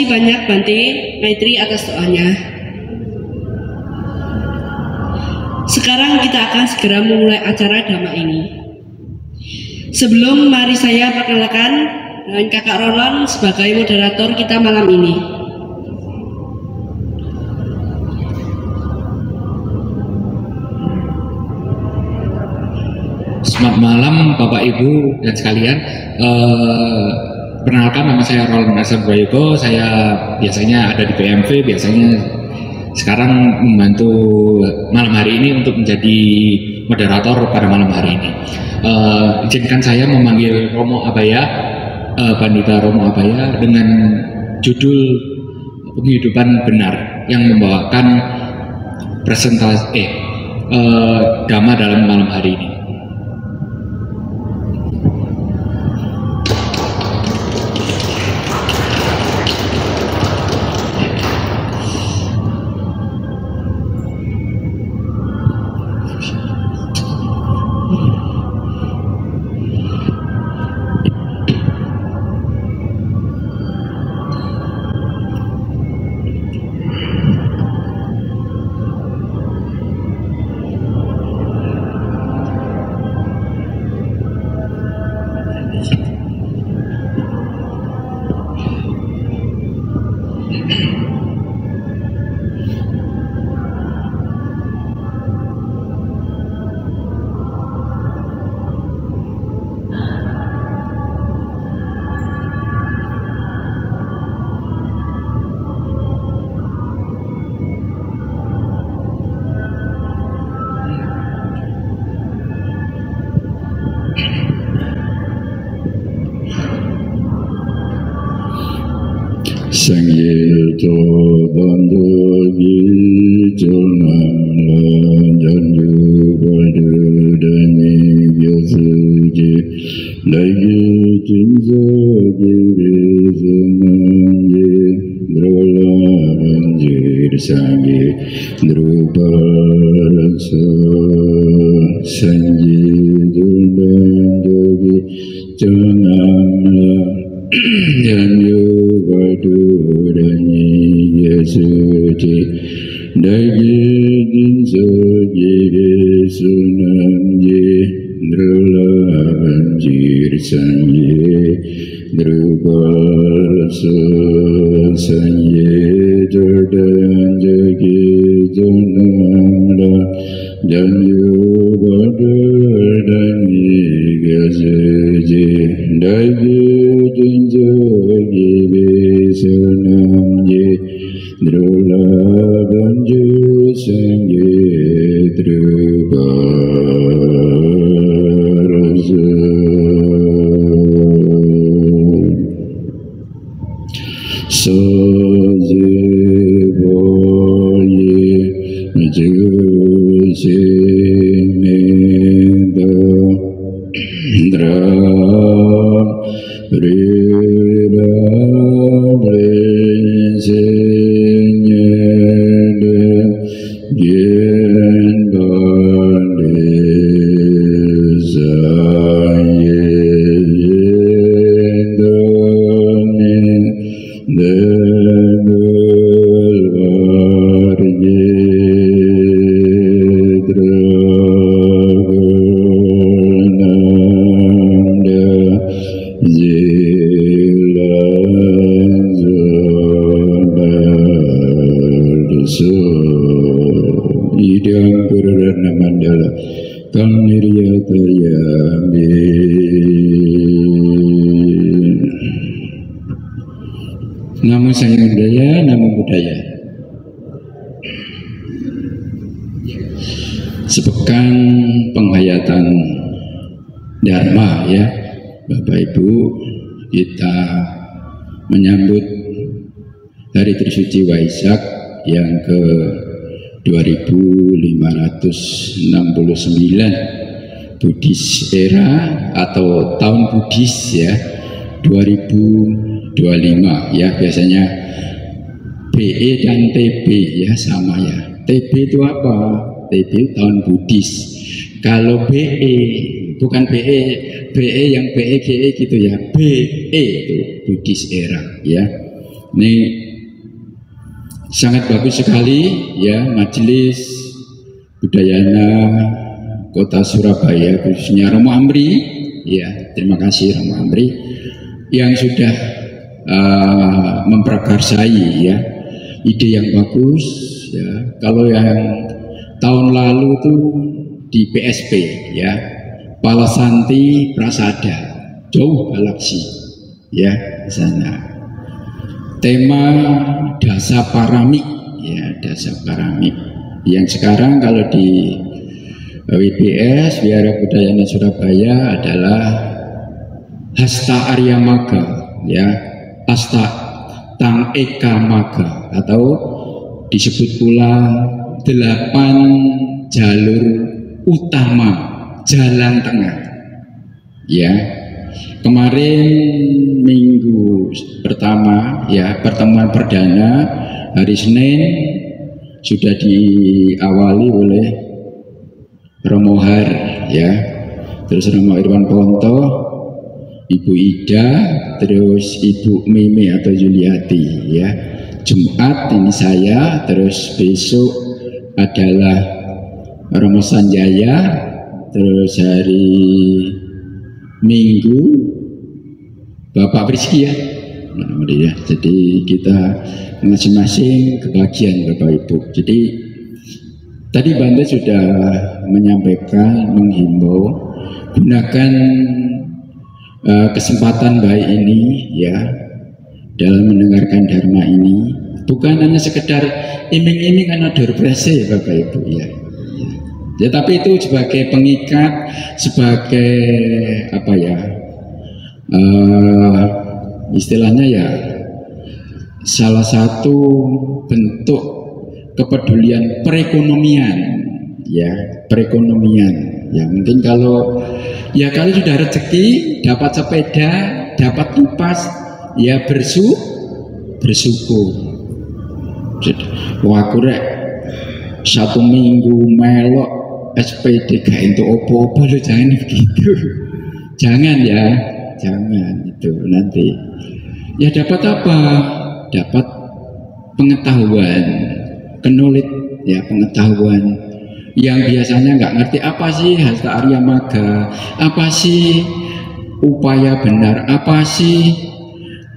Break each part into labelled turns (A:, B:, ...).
A: kasih banyak Bante Maitri atas doanya. Sekarang kita akan segera memulai acara Dhamma ini. Sebelum, mari saya perkenalkan dengan Kakak Roland sebagai moderator kita malam ini.
B: Selamat malam Bapak Ibu dan sekalian. Perkenalkan, nama saya Roland Nasabroyoko. Saya biasanya ada di PMV, biasanya sekarang membantu malam hari ini untuk menjadi moderator pada malam hari ini. Izinkan saya memanggil Romo Abaya, Pandita Romo Abaya, dengan judul Penghidupan Benar yang membawakan presentasi Dhamma dalam malam hari ini.
C: Sangye to bando gi jonam la janju badu dani gyasuji lagi jinzo gi zananje drola banjir sangye drubarasa sangye dulando gi jonam la janju Badurani Yasuti Dagi Jinso Jiri Sunamji Drula Banjir Sanye Drubalasa Sanye Jordan Jagi Janamla Janju Badurani Yasuti Dagi Jinso Sunamji Drula Banju Sangye Drubarasa Sozi Boye Jusi Mendo Dram Rida Idang Purana Mandala Kang Niryataya Namo Sang Budaya, Namo Budaya. Sepekan penghayatan Dharma ya Bapak Ibu, kita menyambut Hari Trisuci Waisak yang ke 2569 Buddhis era atau tahun Buddhis ya 2025 ya, biasanya BE dan TB ya sama ya. TB itu apa? TB tahun Buddhis. Kalau BE bukan BE yang BEGE gitu ya, BE itu Buddhis era ya. Ini sangat bagus sekali ya, Majelis Budayana Kota Surabaya, khususnya Romo Amri ya, terima kasih Romo Amri yang sudah memprakarsai ya ide yang bagus ya. Kalau yang tahun lalu tuh di PSP ya, Palasanti Prasada, jauh galaksi ya di sana. Tema Dasa Paramik ya, Dasa Paramik yang sekarang kalau di WBS Wihara Budayana Surabaya adalah Hasta Arya Maga ya, Hasta Tang Eka Maga, atau disebut pula 8 jalur utama jalan tengah ya. Kemarin minggu pertama ya, pertemuan perdana hari Senin sudah diawali oleh Romo Har ya, terus Romo Irwan Ponto, Ibu Ida, terus Ibu Mimi atau Juliati ya. Jumat ini saya, terus besok adalah Romo Sanjaya, terus hari Minggu Bapak Rizky ya. Jadi kita masing-masing kebagian Bapak Ibu. Jadi tadi Bante sudah menyampaikan, menghimbau, gunakan kesempatan baik ini ya dalam mendengarkan dharma ini, bukan hanya sekedar iming-iming karena dorprese Bapak Ibu ya. Ya, tapi itu sebagai pengikat, sebagai apa ya, istilahnya ya, salah satu bentuk kepedulian perekonomian ya, perekonomian ya. Mungkin kalau ya, kalau sudah rezeki, dapat sepeda, dapat kipas ya, bersyukur. Wah, kurek 1 minggu melok SPD gak untuk opo-opo, lo jangan begitu. Jangan ya, jangan itu nanti. Ya dapat apa? Dapat pengetahuan, knowledge ya, pengetahuan yang biasanya nggak ngerti apa sih Hasta Arya Maga, apa sih upaya benar, apa sih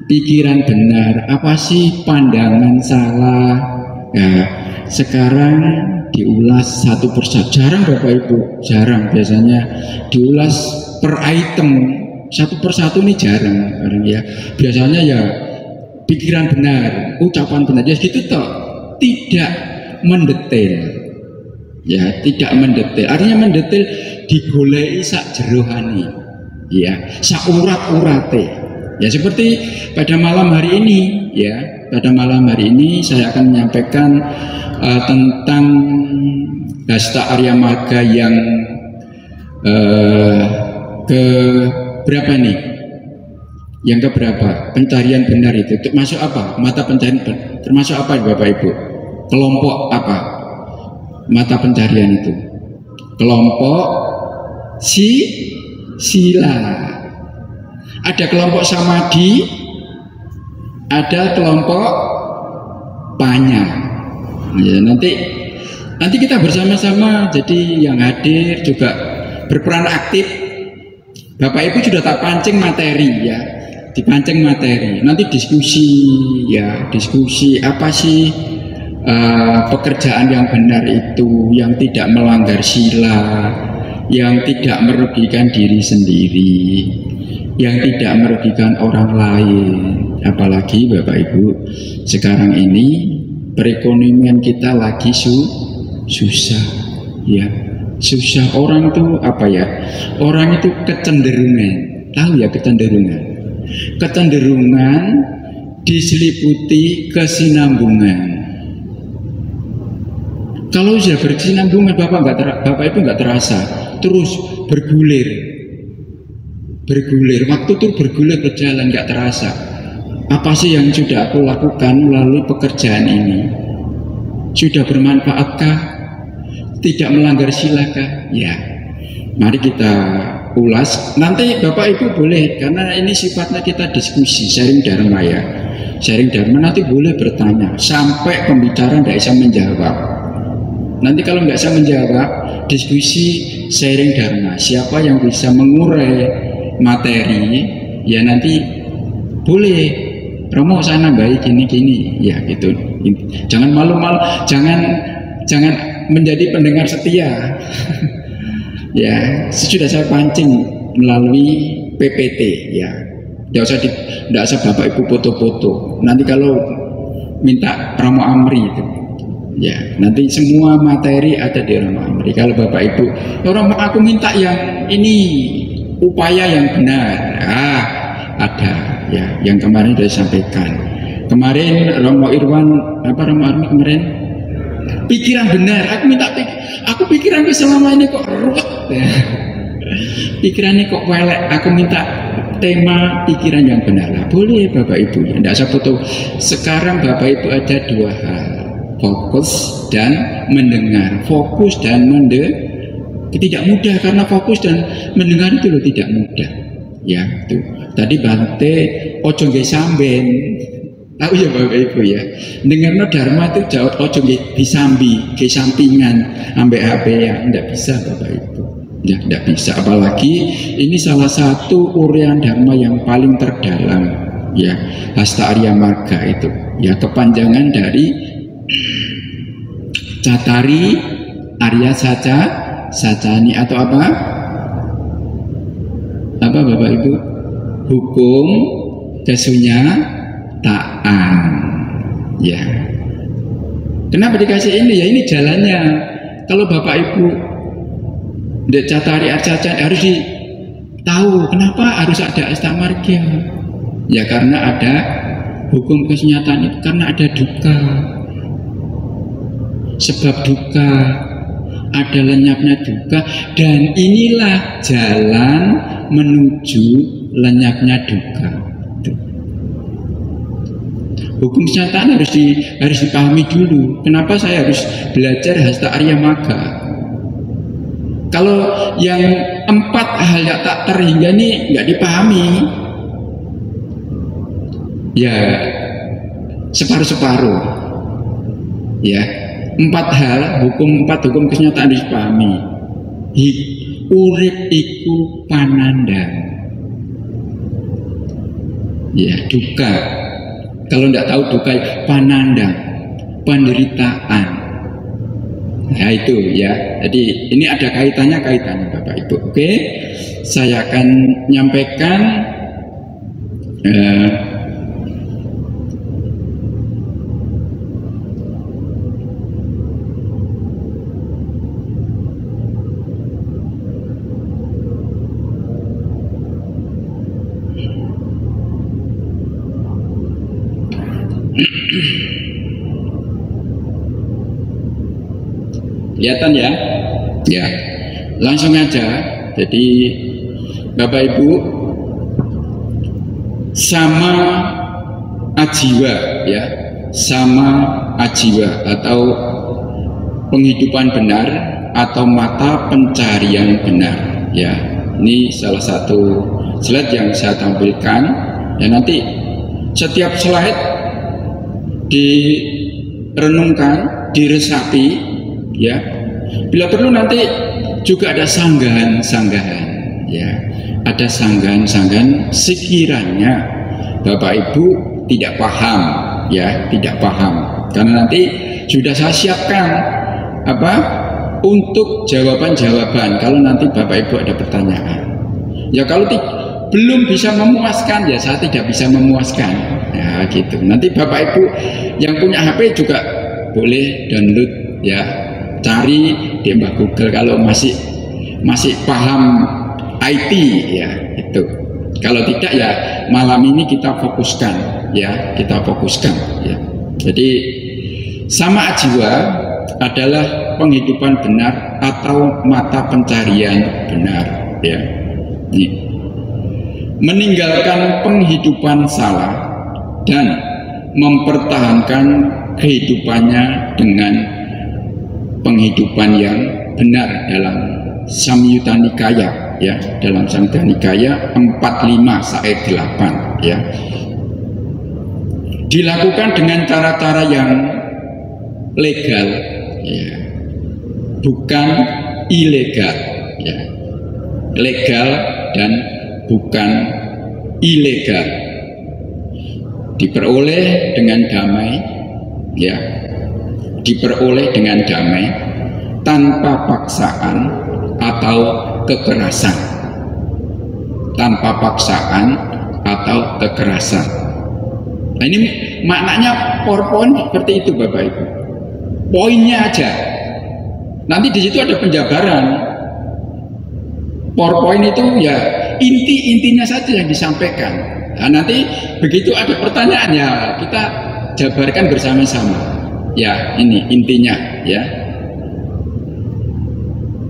C: pikiran benar, apa sih pandangan salah. Ya, sekarang diulas satu persatu. Jarang Bapak Ibu, jarang, biasanya diulas per item satu persatu, ini jarang ya. Biasanya ya pikiran benar, ucapan benar, ya gitu toh, tidak mendetail ya, tidak mendetail. Artinya mendetail digolei sak jerohani ya, sak urat-urate ya. Seperti pada malam hari ini ya, pada malam hari ini saya akan menyampaikan tentang Hasta Arya Maga yang ke berapa nih? Yang keberapa? Pencarian benar itu termasuk apa? Mata pencarian termasuk apa Bapak Ibu? Kelompok apa? Mata pencarian itu kelompok sila. Ada kelompok samadhi, ada kelompok panya ya. Nanti kita bersama-sama, jadi yang hadir juga berperan aktif. Bapak Ibu sudah tak pancing materi ya, dipancing materi, nanti diskusi ya, diskusi apa sih pekerjaan yang benar itu, yang tidak melanggar sila, yang tidak merugikan diri sendiri, yang tidak merugikan orang lain. Apalagi Bapak Ibu, sekarang ini perekonomian kita lagi susah ya, susah. Orang tuh apa ya, orang itu kecenderungan, tahu ya, kecenderungan diseliputi kesinambungan. Kalau sudah berkesinambungan, Bapak Ibu nggak terasa, terus bergulir, waktu itu bergulir berjalan, nggak terasa. Apa sih yang sudah aku lakukan melalui pekerjaan ini? Sudah bermanfaatkah? Tidak melanggar silakah? Ya, mari kita ulas. Nanti Bapak Ibu boleh, karena ini sifatnya kita diskusi, sharing dharma ya. sharing dharma nanti boleh bertanya sampai pembicara tidak bisa menjawab. Nanti kalau nggak bisa menjawab, diskusi sharing dharma. Siapa yang bisa mengurai materi, ya nanti boleh. Romo saya nambahi gini-gini, ya gitu. Jangan malu-malu, jangan menjadi pendengar setia. Ya, sudah saya pancing melalui PPT, ya. Tidak usah Bapak Ibu foto-foto. Nanti kalau minta Romo Amri itu, ya nanti semua materi ada di Romo Amri. Kalau Bapak Ibu, Romo aku minta yang ini upaya yang benar, ada, ya. Yang kemarin sudah disampaikan. Kemarin Romo Irwan, Romo Armi kemarin pikiran benar. Aku pikiranku selama ini kok ruwet, ya. Pikirannya kok welek. Aku minta tema pikiran yang benar. Lah, boleh Bapak Ibu, ya. Tidak usah foto. Sekarang Bapak Ibu ada dua hal, fokus dan mendengar. Fokus dan mendengar tidak mudah, karena fokus dan mendengar itu loh tidak mudah. Ya, tuh. Tadi Bante ojo nggih samben. Tahu ya Bapak Ibu ya. Dengarno dharma itu jauh ojo nggih disambi, ke sampingan ambek HP ya, tidak bisa Bapak Ibu. Ya, tidak bisa, apalagi ini salah satu uraian dharma yang paling terdalam, ya, Hasta Arya Marga itu, ya, kepanjangan dari Catari Arya Saca Sacani atau apa Bapak Ibu? Hukum kesunyataan, ya. Kenapa dikasih ini? Ya ini jalannya. Kalau Bapak Ibu Dek Catari Arcacan harus tahu kenapa harus ada astamarga. Ya karena ada hukum kesunyataan itu, karena ada duka. Sebab duka, ada lenyapnya duka, dan inilah jalan menuju lenyapnya duka. Hukum kesunyataan harus dipahami dulu. Kenapa saya harus belajar Hasta Arya Magga? Kalau yang 4 hal yang tak terhingga ini nggak dipahami, ya separuh-separuh, ya 4 hal, 4 hukum kesunyataan harus dipahami. Urip iku panandang, ya duka. Kalau nggak tahu duka, panandang, penderitaan. Nah itu ya, jadi ini ada kaitannya Bapak Ibu. Oke, saya akan menyampaikan kelihatan ya? Ya, langsung aja. Jadi Bapak Ibu, sama ajiwa, ya, sama ajiwa atau penghidupan benar atau mata pencarian benar, ya. Ini salah satu slide yang saya tampilkan. Ya nanti setiap slide direnungkan, diresapi. Ya, bila perlu nanti juga ada sanggahan-sanggahan, ya, ada sanggahan-sanggahan sekiranya Bapak Ibu tidak paham, ya, tidak paham, karena nanti sudah saya siapkan untuk jawaban-jawaban kalau nanti Bapak Ibu ada pertanyaan. Ya kalau belum bisa memuaskan, ya saya tidak bisa memuaskan, ya gitu. Nanti Bapak Ibu yang punya HP juga boleh download, ya. Cari di Mbak Google kalau masih paham IT, ya itu. Kalau tidak, ya malam ini kita fokuskan, ya kita fokuskan, ya. Jadi sama ajiwa adalah penghidupan benar atau mata pencarian benar, ya. Ini. Meninggalkan penghidupan salah dan mempertahankan kehidupannya dengan penghidupan yang benar dalam Samyutta Nikaya, ya, dalam Samyutta Nikaya 45 ayat 8, ya. dilakukan dengan cara-cara yang legal, ya, bukan ilegal, ya. Legal dan bukan ilegal, diperoleh dengan damai, ya, diperoleh dengan damai tanpa paksaan atau kekerasan, tanpa paksaan atau kekerasan. Nah, ini maknanya PowerPoint seperti itu, Bapak Ibu. Poinnya aja. Nanti di situ ada penjabaran. PowerPoint itu ya intinya saja yang disampaikan. Nah, nanti begitu ada pertanyaan ya kita jabarkan bersama-sama. Ya, ini intinya, ya.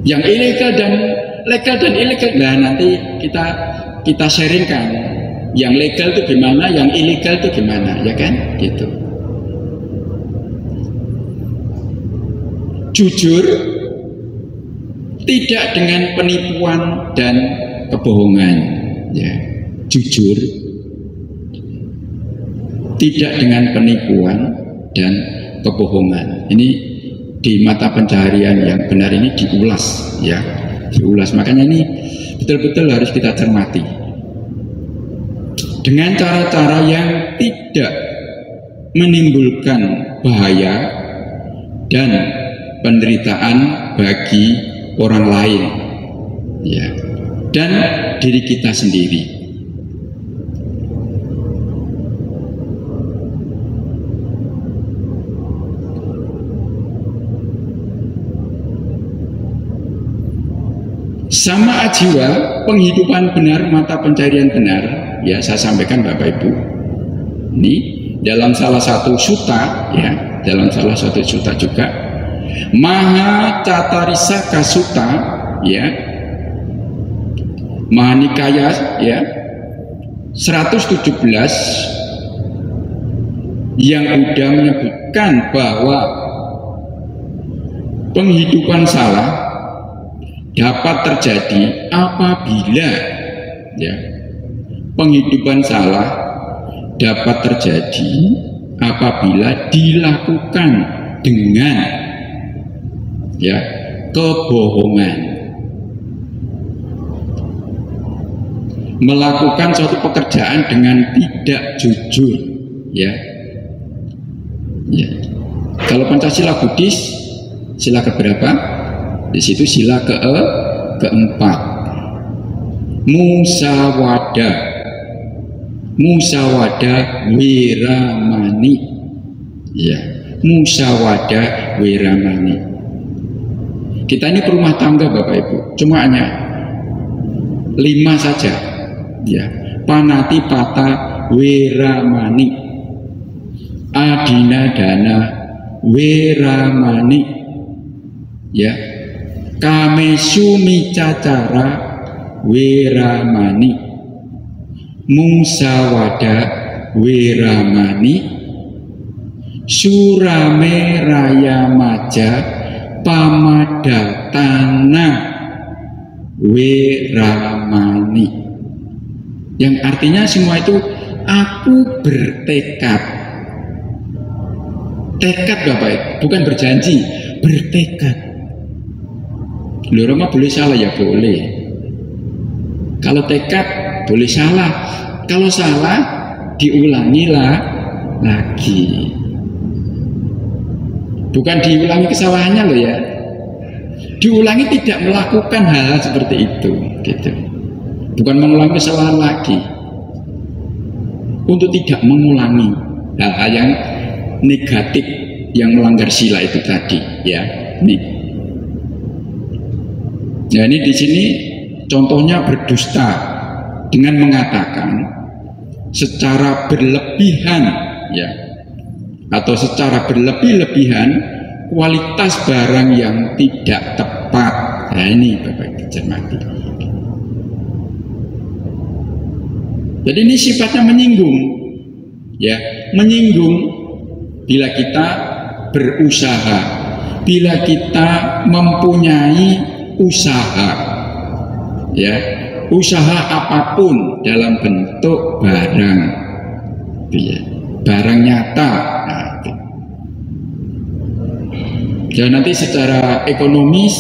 C: Yang ilegal dan legal dan ilegal, nah nanti kita sharingkan. Yang legal itu gimana, yang ilegal itu gimana, ya kan? Gitu. Jujur, tidak dengan penipuan dan kebohongan, ya. Jujur, tidak dengan penipuan dan kebohongan. Ini di mata pencaharian yang benar ini diulas, ya, diulas. Makanya ini betul-betul harus kita cermati dengan cara-cara yang tidak menimbulkan bahaya dan penderitaan bagi orang lain, ya, dan diri kita sendiri. Sama jiwa, penghidupan benar, mata pencarian benar, ya, saya sampaikan Bapak Ibu. Ini dalam salah satu sutta, ya, dalam salah satu sutta juga, Maha Catarisaka Sutta, ya, Mahanikaya, ya, 117 yang sudah menyebutkan bahwa penghidupan salah dapat terjadi apabila, ya, penghidupan salah dapat terjadi apabila dilakukan dengan, ya, kebohongan, melakukan suatu pekerjaan dengan tidak jujur, ya, ya. Kalau Pancasila Buddhis, sila keberapa? Di situ sila keempat, musawada, musawada wiramani, ya, musawada wiramani. Kita ini perumah tangga Bapak Ibu, cuma hanya 5 saja, ya, panati pata wiramani, adina dana wiramani, ya, kamesu micacara wiramani, musawada wiramani, surame raya maja pamadatana wiramani. Yang artinya semua itu aku bertekad. Tekad Bapak, bukan berjanji, bertekad. Loh, Roma boleh salah ya boleh. Kalau tekad boleh salah. Kalau salah diulangilah lagi. Bukan diulangi kesalahannya loh ya. Diulangi tidak melakukan hal seperti itu, gitu. Bukan mengulangi kesalahan lagi. Untuk tidak mengulangi hal-hal yang negatif yang melanggar sila itu tadi, ya. Nih. Ya, ini di sini contohnya berdusta dengan mengatakan secara berlebihan, ya, atau secara berlebih-lebihan kualitas barang yang tidak tepat. Nah, ini Bapak Ibu cermati. Jadi ini sifatnya menyinggung, ya, menyinggung bila kita berusaha, bila kita mempunyai usaha, ya, usaha apapun dalam bentuk barang, ya. barang nyata. Nah, itu. Dan nanti secara ekonomis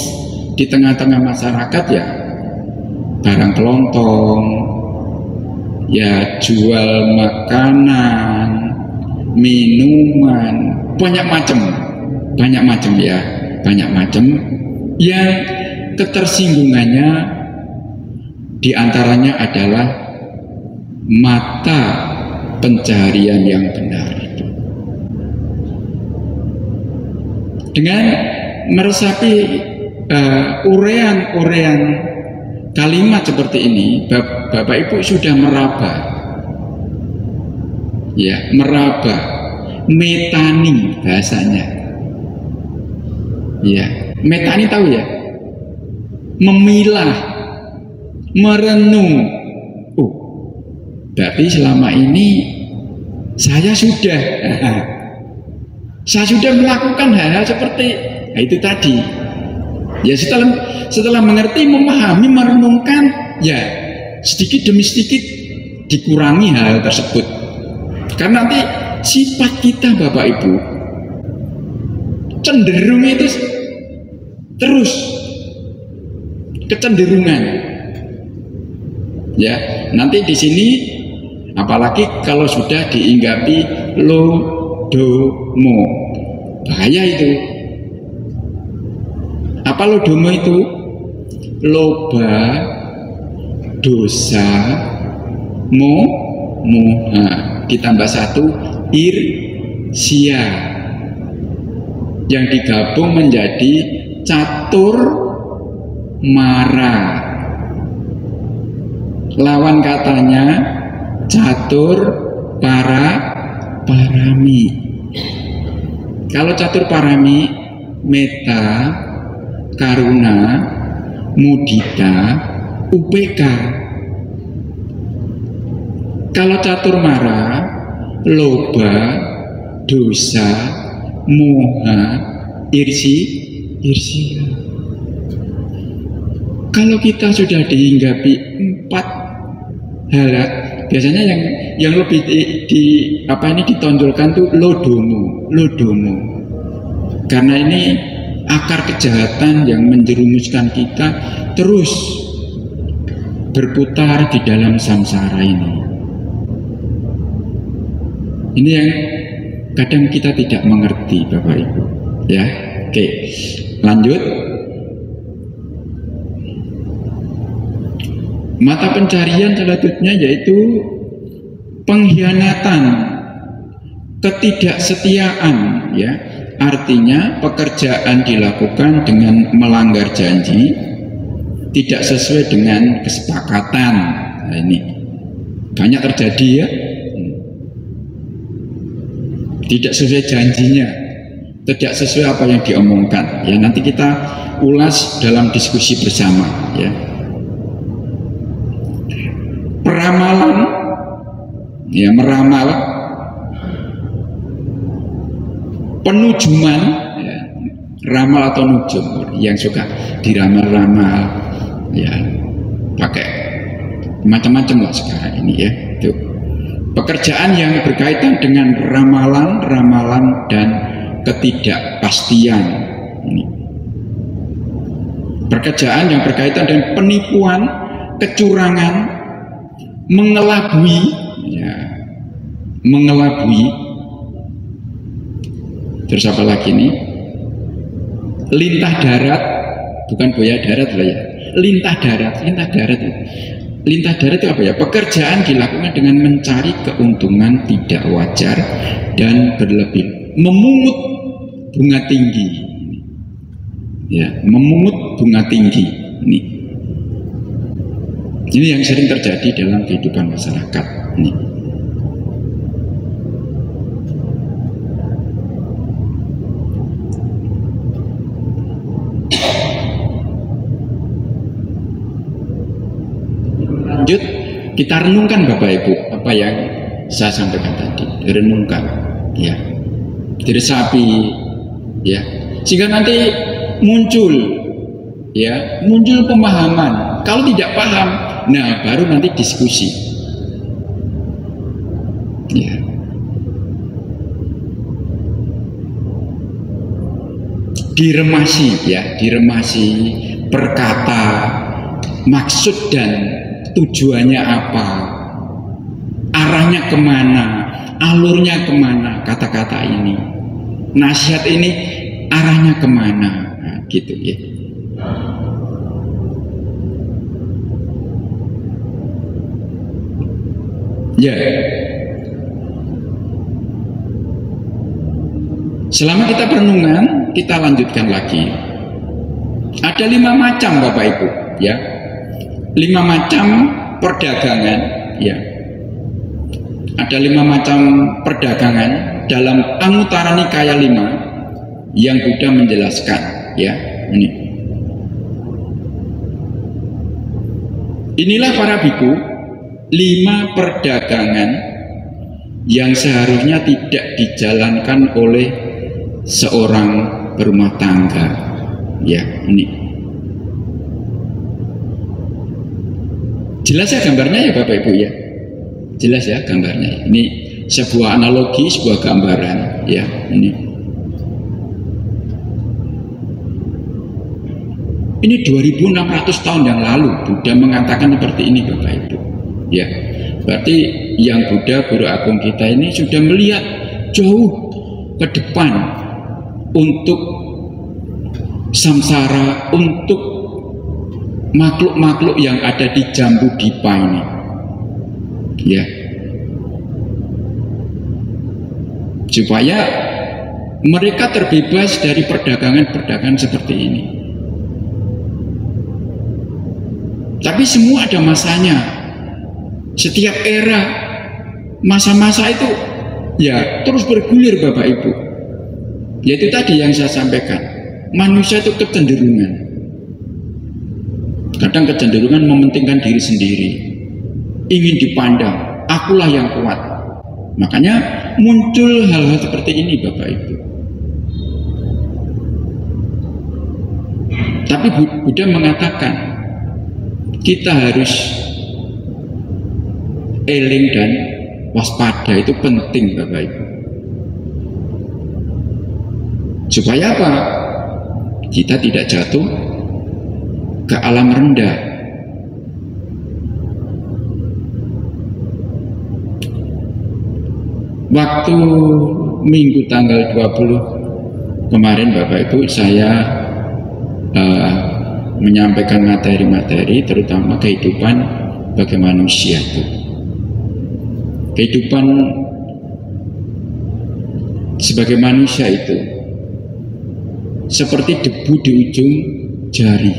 C: di tengah-tengah masyarakat ya barang kelontong, ya jual makanan, minuman, banyak macam ya, banyak macam yang ketersinggungannya diantaranya adalah mata pencaharian yang benar itu. Dengan meresapi urean kalimat seperti ini, Bapak Ibu sudah meraba, ya, meraba, metani bahasanya, ya, metani tahu ya, memilah, merenung. Oh, berarti selama ini saya sudah melakukan hal-hal seperti itu tadi. Ya, setelah mengerti, memahami, merenungkan, ya sedikit demi sedikit dikurangi hal tersebut. Karena nanti sifat kita Bapak Ibu cenderung itu terus kecenderungan. Ya, nanti di sini apalagi kalau sudah diinggapi lodomo, bahaya itu. Apa lodomo itu? Loba, dosa, moha, ditambah satu irsia, yang digabung menjadi catur mara. Lawan katanya catur parami. Kalau catur parami, meta, karuna, mudita, upk. Kalau catur mara, loba, dosa, moha, irsia. Kalau kita sudah dihinggapi 4 hal, biasanya yang lebih ditonjolkan tuh lodomo. Karena ini akar kejahatan yang menjerumuskan kita terus berputar di dalam samsara ini. Ini yang kadang kita tidak mengerti Bapak Ibu. Ya, oke, lanjut. Mata pencarian selanjutnya yaitu pengkhianatan, ketidaksetiaan, ya. Artinya pekerjaan dilakukan dengan melanggar janji, tidak sesuai dengan kesepakatan. Nah, ini banyak terjadi ya. Tidak sesuai janjinya, tidak sesuai apa yang diomongkan. Ya, nanti kita ulas dalam diskusi bersama, ya. Peramalan, ya, meramal, penujuman, ya, ramal atau nujum, yang suka diramal-ramal, ya, pakai macam-macam lah sekarang ini, ya. Itu pekerjaan yang berkaitan dengan ramalan dan ketidakpastian. Ini pekerjaan yang berkaitan dengan penipuan, kecurangan, mengelabui, ya, terus apa lagi nih? Lintah darat, bukan buaya darat lah ya. Lintah darat itu. Lintah darat itu apa ya? Pekerjaan dilakukan dengan mencari keuntungan tidak wajar dan berlebih. Memungut bunga tinggi. Ya, memungut bunga tinggi. Ini yang sering terjadi dalam kehidupan masyarakat. Ini. Lanjut, kita renungkan Bapak Ibu apa yang saya sampaikan tadi. Renungkan, ya, diresapi, ya, sehingga nanti muncul pemahaman. Kalau tidak paham, nah baru nanti diskusi, ya. diremasi ya, diremasi perkata, maksud dan tujuannya apa, arahnya kemana, alurnya kemana kata-kata ini, nasihat ini arahnya kemana, nah, gitu ya. Ya, selama kita perenungan, kita lanjutkan lagi. Ada 5 macam Bapak Ibu, ya, 5 macam perdagangan, ya. Ada 5 macam perdagangan dalam Anguttara Nikaya 5 yang Buddha menjelaskan, ya. Inilah para biku, 5 perdagangan yang seharusnya tidak dijalankan oleh seorang berumah tangga, ya. Ini jelas ya gambarnya ya Bapak Ibu ya, jelas ya gambarnya. Ini sebuah analogi, sebuah gambaran, ya. Ini 2600 tahun yang lalu Buddha mengatakan seperti ini Bapak Ibu, ya. Berarti yang Buddha, Guru Agung kita ini sudah melihat jauh ke depan untuk samsara, untuk makhluk-makhluk yang ada di Jambudvipa ini, ya, supaya mereka terbebas dari perdagangan-perdagangan seperti ini. Tapi semua ada masanya. Setiap era, masa-masa itu ya terus bergulir Bapak Ibu. Yaitu tadi yang saya sampaikan, manusia itu kecenderungan, kadang kecenderungan mementingkan diri sendiri, ingin dipandang, akulah yang kuat. Makanya muncul hal-hal seperti ini Bapak Ibu. Tapi Buddha mengatakan kita harus eling dan waspada, itu penting Bapak Ibu. Supaya apa? Kita tidak jatuh ke alam rendah. Waktu Minggu tanggal 20 kemarin Bapak Ibu, saya menyampaikan materi-materi terutama kehidupan bagi manusia itu. Kehidupan sebagai manusia itu seperti debu di ujung jari.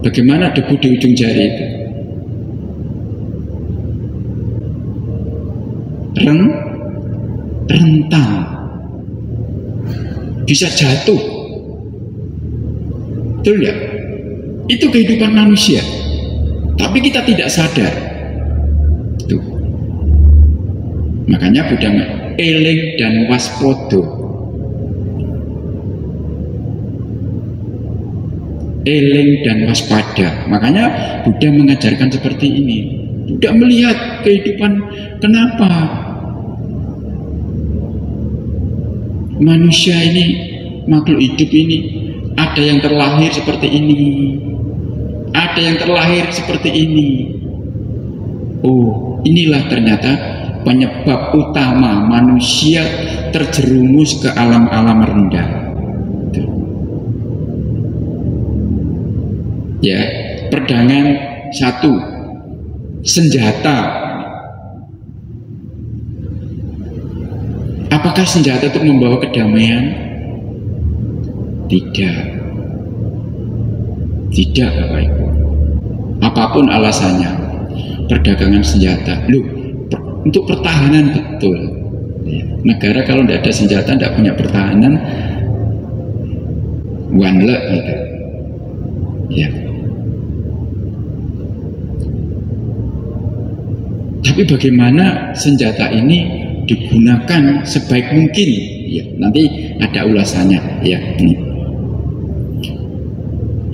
C: Bagaimana debu di ujung jari itu? Rentan, bisa jatuh, betul ya? Itu kehidupan manusia, tapi kita tidak sadar. Tuh. Makanya Buddha eling dan waspodo, eling dan waspada. Makanya Buddha mengajarkan seperti ini. Buddha melihat kehidupan, kenapa manusia ini, makhluk hidup ini, ada yang terlahir seperti ini, ada yang terlahir seperti ini. Oh, inilah ternyata penyebab utama manusia terjerumus ke alam-alam rendah. Ya, perdagangan 1, senjata. Apakah senjata itu membawa kedamaian? Tidak. Tidak Bapak Ibu. Apapun alasannya, perdagangan senjata. Loh, untuk pertahanan betul. Ya. Negara kalau tidak ada senjata, tidak punya pertahanan, wanle gitu. Ya. Tapi bagaimana senjata ini digunakan sebaik mungkin, ya, nanti ada ulasannya, ya.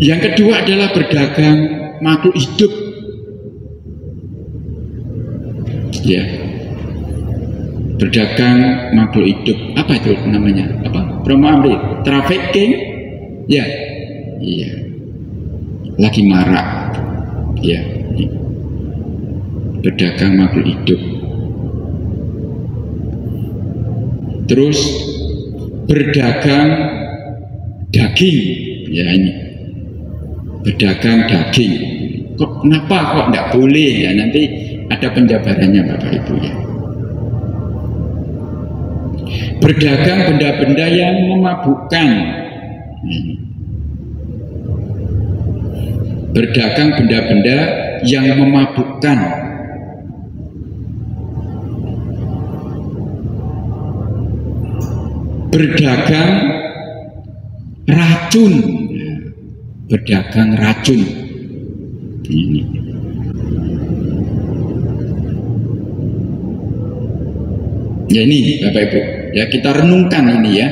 C: Yang kedua adalah berdagang makhluk hidup, ya. berdagang makhluk hidup, apa itu namanya? Apa? Promo Amri, trafficking, ya, iya, lagi marak, ya, berdagang makhluk hidup. Terus berdagang daging, ya ini, berdagang daging. Kenapa kok tidak boleh ya? Nanti ada penjabarannya Bapak Ibu ya. Berdagang benda-benda yang memabukkan. Berdagang benda-benda yang memabukkan. Berdagang racun. Berdagang racun. Ini. Ya ini Bapak Ibu, ya kita renungkan ini ya,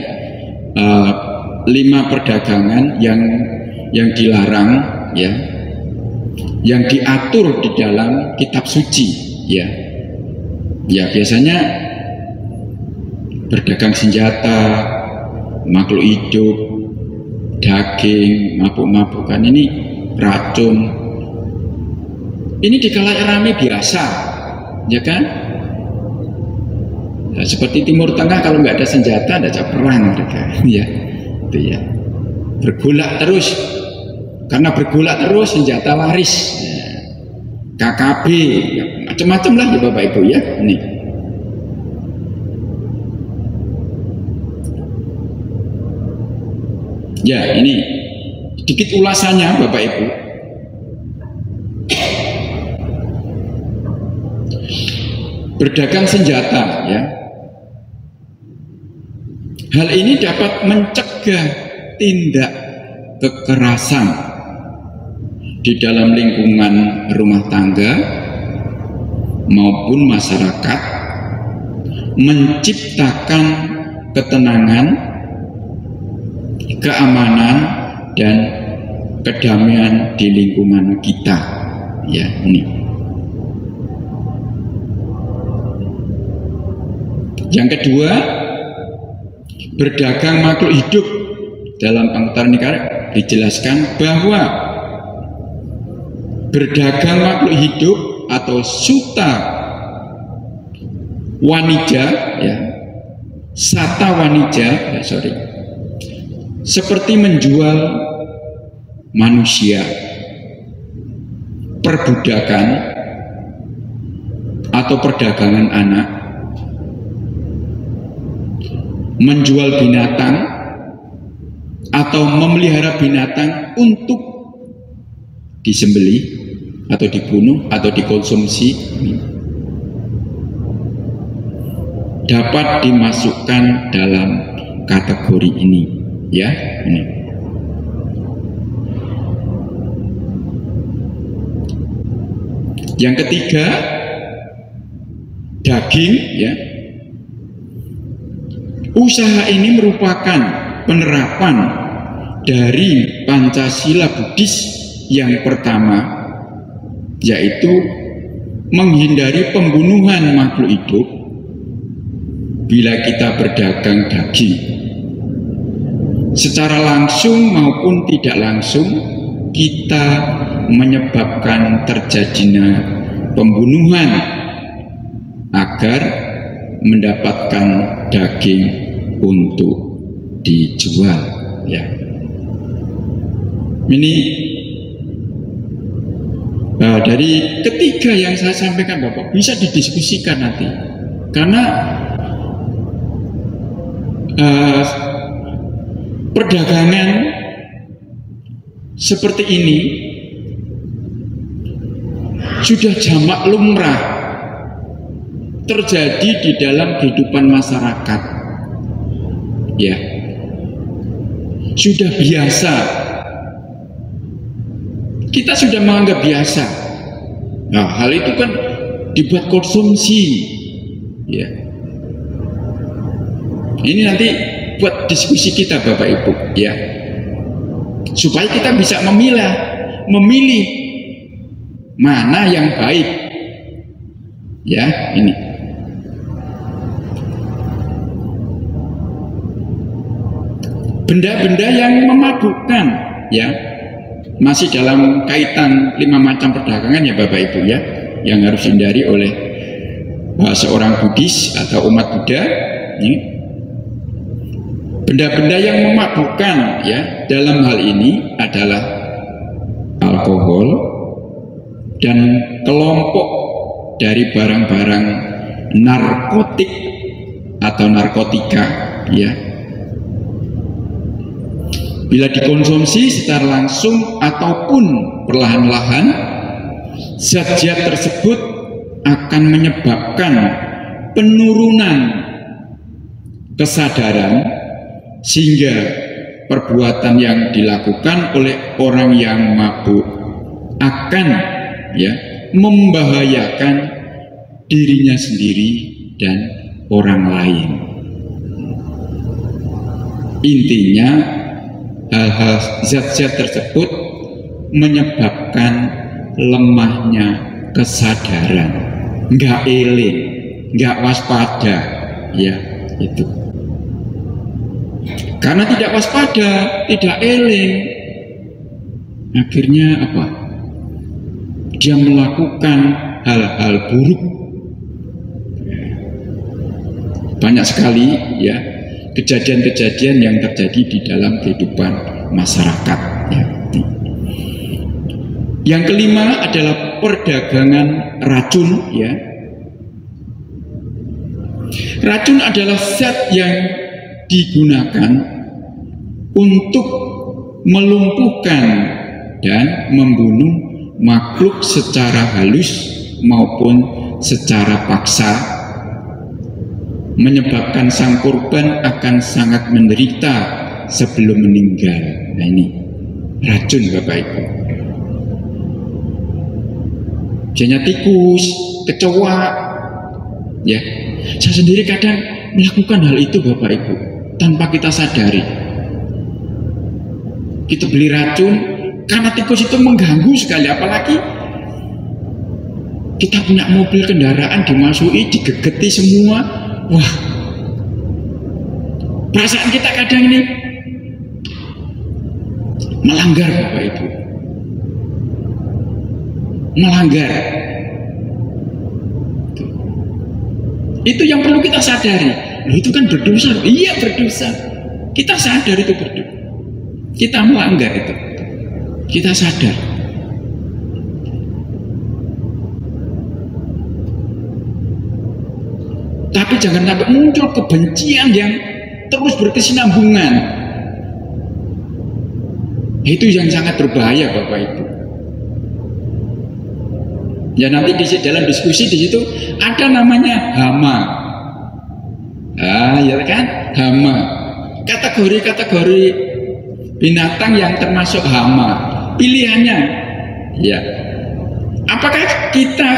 C: 5 perdagangan yang dilarang ya, yang diatur di dalam kitab suci ya. Ya biasanya berdagang senjata, makhluk hidup, daging, mabuk-mabukan, ini racun. Ini di khalayak ramai biasa, ya kan? Nah, seperti Timur Tengah kalau nggak ada senjata, ada perang mereka, ya, itu ya. Bergolak terus, karena bergolak terus senjata laris, ya. KKB, ya, macam-macam lah ya Bapak Ibu ya. Ini. Ya ini sedikit ulasannya Bapak Ibu. Berdagang senjata ya, hal ini dapat mencegah tindak kekerasan di dalam lingkungan rumah tangga maupun masyarakat, menciptakan ketenangan, keamanan dan kedamaian di lingkungan kita ya. Ini yang kedua, berdagang makhluk hidup. Dalam Pengetahuan Negara dijelaskan bahwa berdagang makhluk hidup atau suta wanija ya, sata wanija ya, seperti menjual manusia, perbudakan atau perdagangan anak, menjual binatang atau memelihara binatang untuk disembelih atau dibunuh atau dikonsumsi dapat dimasukkan dalam kategori ini ya. Ini. Yang ketiga, daging ya. Usaha ini merupakan penerapan dari Pancasila Buddhis yang pertama, yaitu menghindari pembunuhan makhluk hidup bila kita berdagang daging. Secara langsung maupun tidak langsung kita menyebabkan terjadinya pembunuhan agar mendapatkan daging untuk dijual ya. Ini dari ketiga yang saya sampaikan Bapak, bisa didiskusikan nanti karena perdagangan seperti ini sudah jamak lumrah terjadi di dalam kehidupan masyarakat ya, sudah biasa, kita sudah menganggap biasa. Nah, hal itu kan dibuat konsumsi ya. Ini nanti buat diskusi kita Bapak Ibu ya, supaya kita bisa memilih mana yang baik ya. Ini benda-benda yang memabukkan, ya, masih dalam kaitan 5 macam perdagangan ya Bapak Ibu ya, yang harus dihindari oleh seorang Buddhis atau umat Buddha. Benda-benda yang memabukkan ya dalam hal ini adalah alkohol dan kelompok dari barang-barang narkotik atau narkotika ya. Bila dikonsumsi secara langsung ataupun perlahan-lahan, zat-zat tersebut akan menyebabkan penurunan kesadaran, sehingga perbuatan yang dilakukan oleh orang yang mabuk akan ya membahayakan dirinya sendiri dan orang lain. Intinya hal-hal zat-zat tersebut menyebabkan lemahnya kesadaran, nggak eling, nggak waspada, ya itu. Karena tidak waspada, tidak eling, akhirnya apa? Dia melakukan hal-hal buruk. Banyak sekali ya kejadian-kejadian yang terjadi di dalam kehidupan masyarakat ya. Yang kelima adalah perdagangan racun ya. Racun adalah zat yang digunakan untuk melumpuhkan dan membunuh makhluk secara halus maupun secara paksa, menyebabkan sang korban akan sangat menderita sebelum meninggal. Nah ini racun Bapak Ibu. Jadinya tikus, kecoa, ya. Saya sendiri kadang melakukan hal itu Bapak Ibu tanpa kita sadari. Kita beli racun karena tikus itu mengganggu sekali, apalagi kita punya mobil kendaraan dimasuki, digegeti semua. Wah, perasaan kita kadang ini melanggar Bapak Ibu, melanggar. Itu yang perlu kita sadari. Loh, itu kan berdosa. Iya berdosa. Kita sadar itu berdosa. Kita melanggar itu. Kita sadar. Tapi jangan sampai muncul kebencian yang terus berkesinambungan. Itu yang sangat berbahaya Bapak Ibu. Ya nanti di dalam diskusi di situ ada namanya hama. Ah ya kan, hama. Kategori-kategori binatang yang termasuk hama. Pilihannya, ya. Apakah kita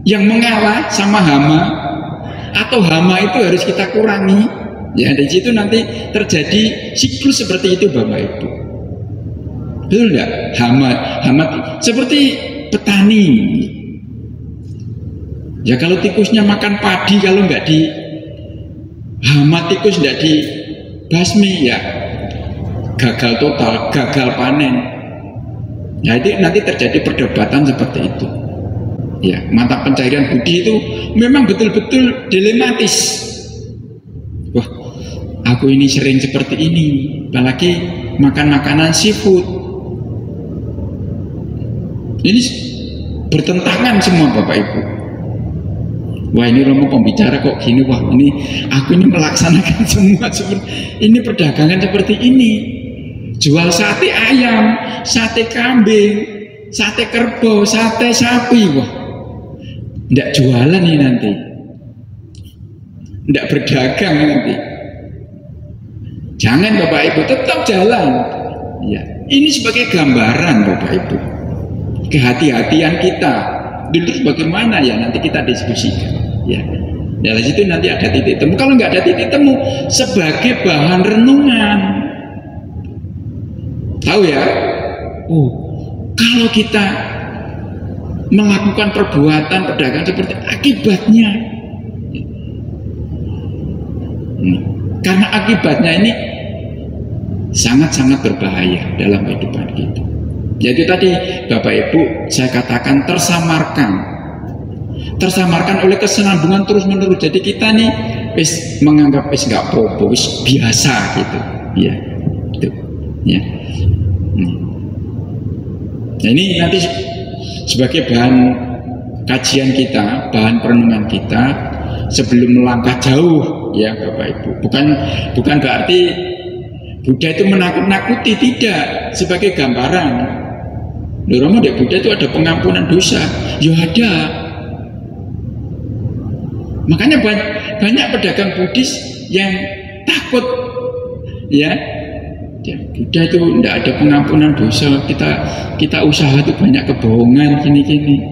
C: yang mengalah sama hama, atau hama itu harus kita kurangi? Ya di situ nanti terjadi siklus seperti itu Bapak Ibu. Betul enggak? Hama seperti petani. Ya kalau tikusnya makan padi, kalau nggak di hama tikus nggak dibasmi ya gagal total, gagal panen. Ya itu nanti terjadi perdebatan seperti itu. Ya mata pencarian budi itu memang betul-betul dilematis. Wah, aku ini sering seperti ini, apalagi makan makanan seafood. Ini bertentangan semua Bapak Ibu. Wah ini Romo pembicara kok gini, wah ini aku ini melaksanakan semua seperti ini, perdagangan seperti ini. Jual sate ayam, sate kambing, sate kerbau, sate sapi, wah tidak jualan nih nanti, tidak berdagang nanti. Jangan Bapak Ibu, tetap jalan. Ya, ini sebagai gambaran Bapak Ibu. Kehati-hatian kita dulu bagaimana ya nanti kita diskusikan ya. Dari situ nanti ada titik temu. Kalau nggak ada titik temu sebagai bahan renungan, tahu ya. Oh, kalau kita melakukan perbuatan perdagangan seperti akibatnya, karena akibatnya ini sangat-sangat berbahaya dalam kehidupan kita. Jadi tadi Bapak Ibu saya katakan tersamarkan oleh kesenambungan terus menerus. Jadi kita nih menganggap nggak apa-apa, biasa gitu, ya, itu, ya. Nah, ini nanti sebagai bahan kajian kita, bahan perenungan kita sebelum melangkah jauh, ya Bapak Ibu. Bukan berarti Buddha itu menakut-nakuti, tidak, sebagai gambaran. Di Buddha itu ada pengampunan dosa, ya ada. Makanya banyak pedagang Buddhis yang takut, ya. Buddha itu tidak ada pengampunan dosa. Kita usaha itu banyak kebohongan, gini-gini,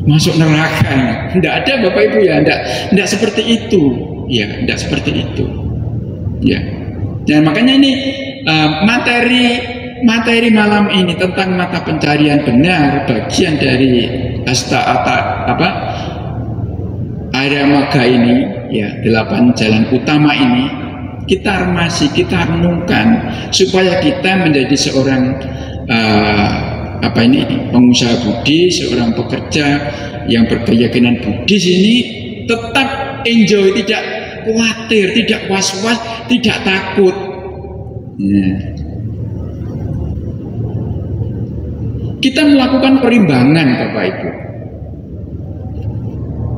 C: masuk neraka. Tidak ada Bapak Ibu, ya, tidak seperti itu, ya, tidak seperti itu, ya. Dan makanya ini materi malam ini tentang mata pencarian benar, bagian dari Arya Magga ini, ya, 8 jalan utama ini kita remasi, kita renungkan supaya kita menjadi seorang pengusaha Buddhis, seorang pekerja yang berkeyakinan Buddhis ini tetap enjoy, tidak khawatir, tidak was-was, tidak takut. Ya. Kita melakukan perimbangan Bapak Ibu.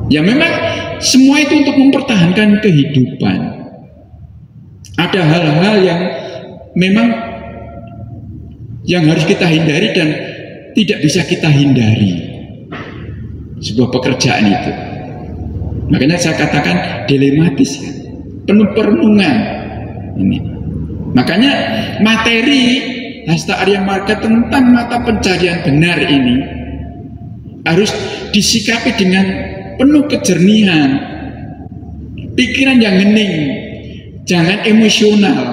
C: Ya memang semua itu untuk mempertahankan kehidupan. Ada hal-hal yang memang yang harus kita hindari dan tidak bisa kita hindari sebuah pekerjaan itu. Makanya saya katakan dilematis, ya, penuh perenungan ini. Makanya materi Hasta Arya Magga tentang mata pencarian benar ini harus disikapi dengan penuh kejernihan, pikiran yang hening, jangan emosional,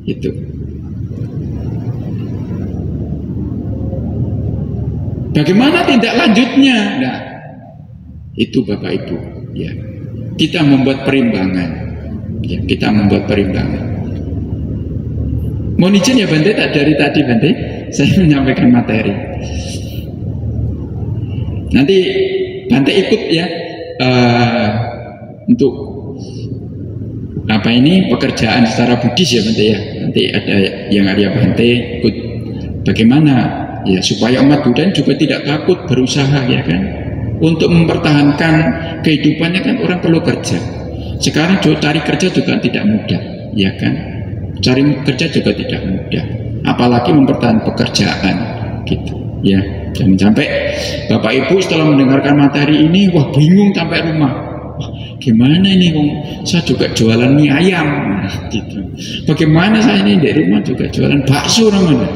C: itu. Bagaimana tindak lanjutnya? Nah, itu Bapak Ibu, ya, kita membuat perimbangan, ya, kita membuat perimbangan. Mohon izin ya Bante, dari tadi Bante saya menyampaikan materi. Nanti Bante ikut, ya, untuk pekerjaan secara Buddhis, ya Bante, ya. Nanti ada yang Arya Bante ikut bagaimana, ya, supaya umat Buddha juga tidak takut berusaha, ya kan, untuk mempertahankan kehidupannya. Kan orang perlu kerja. Sekarang cari kerja juga tidak mudah, ya kan. Cari kerja juga tidak mudah, apalagi mempertahankan pekerjaan, gitu, ya. Jangan sampai Bapak Ibu setelah mendengarkan materi ini, wah, bingung sampai rumah, wah, gimana ini, saya juga jualan mie ayam, gitu. Bagaimana saya ini di rumah juga jualan bakso, namanya.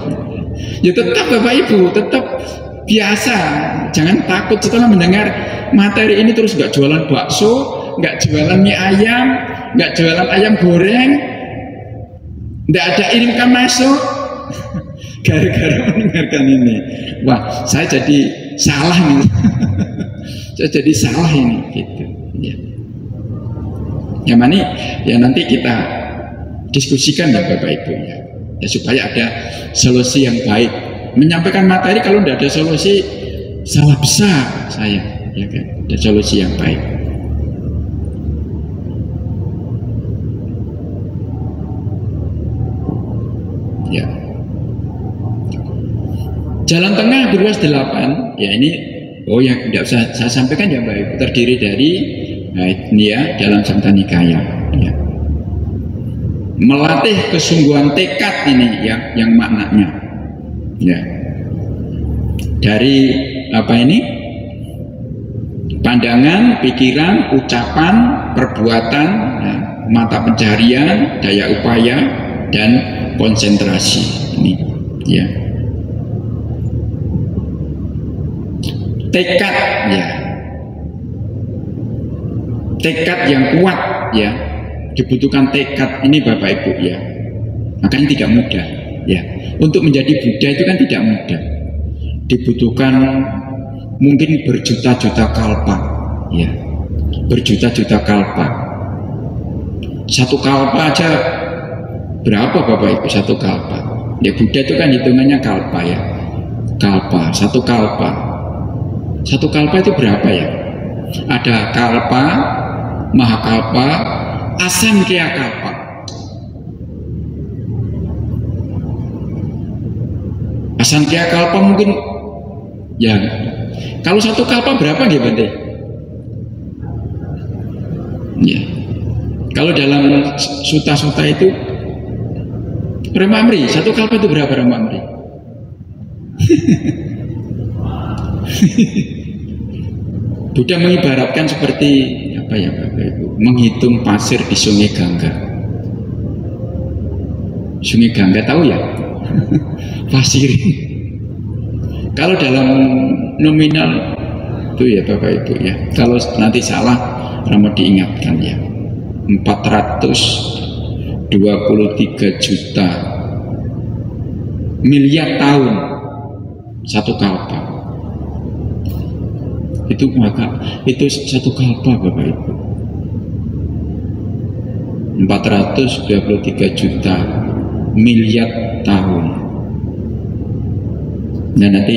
C: Ya tetap Bapak Ibu, tetap biasa, jangan takut setelah mendengar materi ini terus nggak jualan bakso, nggak jualan mie ayam, nggak jualan ayam goreng, nggak ada income masuk gara-gara mendengarkan ini. Wah, saya jadi salah nih. Saya jadi salah ini, gitu, ya. Yang mana ya nanti kita diskusikan, ya Bapak Ibu, ya, supaya ada solusi yang baik. Menyampaikan materi kalau tidak ada solusi, salah besar saya, ya kan. Ada solusi yang baik. Ya. Jalan tengah berluas 8, ya, ini yang tidak usah saya sampaikan, ya Mbak Ibu, terdiri dari, nah, ini, ya, dalam Samyutta Nikaya, ya. Melatih kesungguhan tekad ini, ya, yang maknanya, ya, dari pandangan, pikiran, ucapan, perbuatan, nah, mata pencarian, daya upaya, dan konsentrasi ini, ya. Tekad, ya, tekad yang kuat, ya, dibutuhkan tekad ini Bapak Ibu, ya. Makanya tidak mudah, ya. Untuk menjadi Buddha itu kan tidak mudah, dibutuhkan mungkin berjuta-juta kalpa, ya, berjuta-juta kalpa. Satu kalpa aja Berapa Bapak Ibu satu kalpa? Ya Buddha itu kan hitungannya kalpa ya. Kalpa, satu kalpa. Satu kalpa itu berapa ya? Ada kalpa, mahakalpa, asankya kalpa. Asankya kalpa mungkin ya. Kalau satu kalpa berapa nggih Bante? Ya. Kalau dalam suta-suta itu Ramamri, satu kalpa itu berapa Ramamri? Buddha mengibaratkan seperti apa ya Bapak Ibu? Menghitung pasir di Sungai Gangga. Sungai Gangga tahu ya? Pasir. Kalau dalam nominal itu ya Bapak Ibu ya. Kalau nanti salah, Rama diingatkan ya. 423 juta miliar tahun satu kalpa. Itu maka itu satu kalpa Bapak Ibu. 423 juta miliar tahun. Nah nanti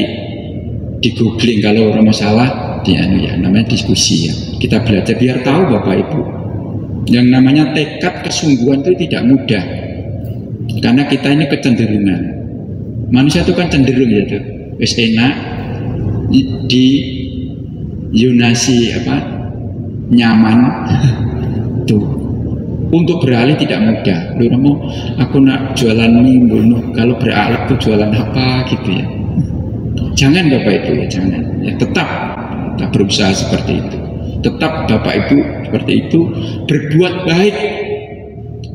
C: di googling kalau orang masalah ya namanya diskusi ya. Kita belajar biar tahu Bapak Ibu. Yang namanya tekad kesungguhan itu tidak mudah. Karena kita ini kecenderungan. Manusia itu kan cenderung ya tuh. Wis enak di Yunasi apa nyaman tuh untuk beralih tidak mudah. Lu mau aku nak jualan mie bunuh, kalau beralih tuh jualan apa gitu ya. Jangan Bapak Ibu ya, jangan ya, tetap berusaha seperti itu, tetap Bapak Ibu seperti itu, berbuat baik,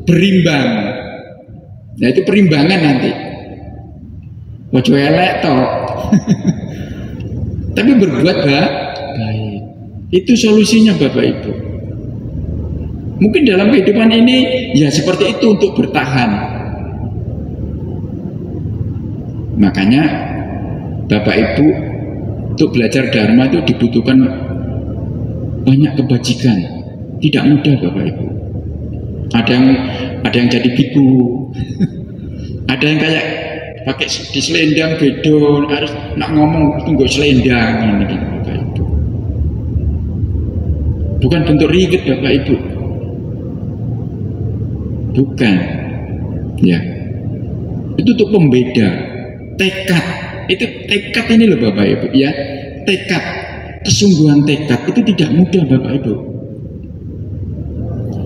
C: berimbang. Nah itu perimbangan nanti ojo elek toh. Tapi berbuat baik, itu solusinya Bapak Ibu. Mungkin dalam kehidupan ini ya seperti itu untuk bertahan. Makanya Bapak Ibu untuk belajar Dharma itu dibutuhkan banyak kebajikan. Tidak mudah Bapak Ibu. Ada yang jadi biku, ada yang kayak pakai di selendang bedon, harus nak ngomong tunggu selendang ini gitu, Bapak Ibu. Bukan bentuk ribet Bapak Ibu. Bukan. Ya. Itu untuk pembeda tekad. Itu tekad ini loh Bapak Ibu ya. Tekad, kesungguhan tekad itu tidak mudah Bapak Ibu.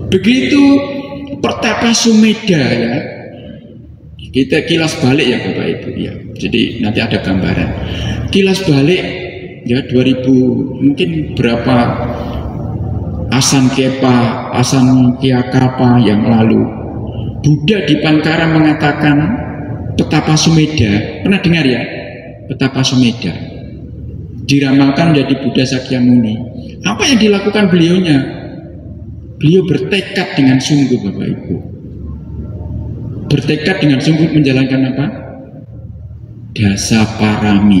C: Begitu Pertapa Sumedha ya. Kita kilas balik ya Bapak Ibu ya. Jadi nanti ada gambaran. Kilas balik ya 2000 mungkin berapa Asankya Kalpa yang lalu. Buddha di Pankara mengatakan Petapa Sumedha. Pernah dengar ya? Petapa Sumedha diramalkan menjadi Buddha Sakyamuni. Apa yang dilakukan beliaunya? Beliau bertekad dengan sungguh Bapak Ibu. Bertekad dengan sungguh menjalankan apa? Dasa parami.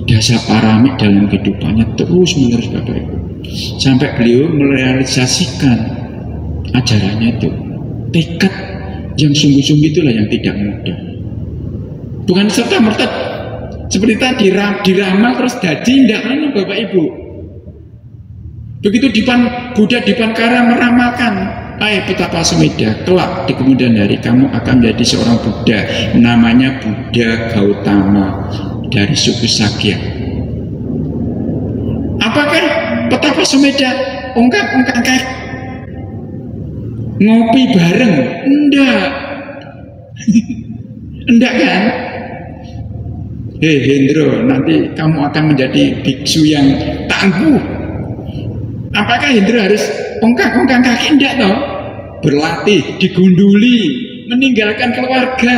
C: Dasa parami dalam kehidupannya terus menerus Bapak Ibu. Sampai beliau merealisasikan ajarannya itu. Tekad yang sungguh-sungguh itulah yang tidak mudah. Bukan serta-merta seperti tadi diramal terus jadi tidak Bapak Ibu. Begitu Buddha di Pankara meramalkan, Petapa Sumedha, kelak di kemudian hari kamu akan menjadi seorang Buddha, namanya Buddha Gautama dari suku Sakya. Apakah Petapa Sumedha ungkap-ungkap ngopi bareng? Enggak. Enggak kan? Hei Hendro, nanti kamu akan menjadi biksu yang tangguh. Apakah Hendro harus ongkang-ongkang kaki? Enggak toh? Berlatih, digunduli, meninggalkan keluarga,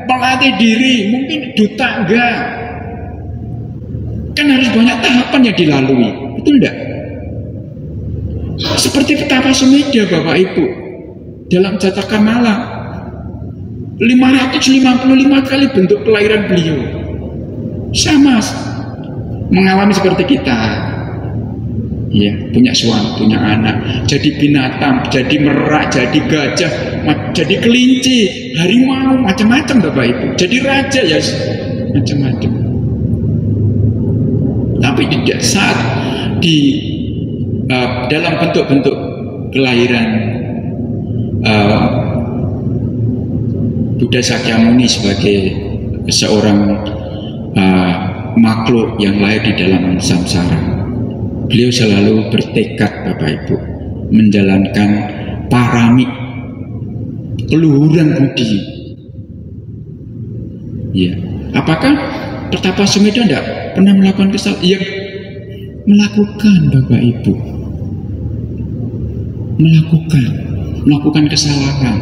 C: melatih diri, mungkin duta enggak. Kan harus banyak tahapan yang dilalui, betul enggak? Seperti Petapa Sumedha Bapak Ibu dalam Jatakamala 555 kali bentuk kelahiran beliau sama mengalami seperti kita ya, punya suami, punya anak, jadi binatang, jadi merak, jadi gajah, jadi kelinci, harimau, macam-macam Bapak Ibu, jadi raja ya, macam-macam. Tapi tidak saat di dalam bentuk-bentuk kelahiran Buddha Sakyamuni sebagai seorang makhluk yang lahir di dalam samsara, beliau selalu bertekad Bapak Ibu menjalankan parami, keluhuran budi. Ya, apakah Pertapa Sumedha tidak pernah melakukan kesalahan? Ya, melakukan Bapak Ibu, melakukan kesalahan.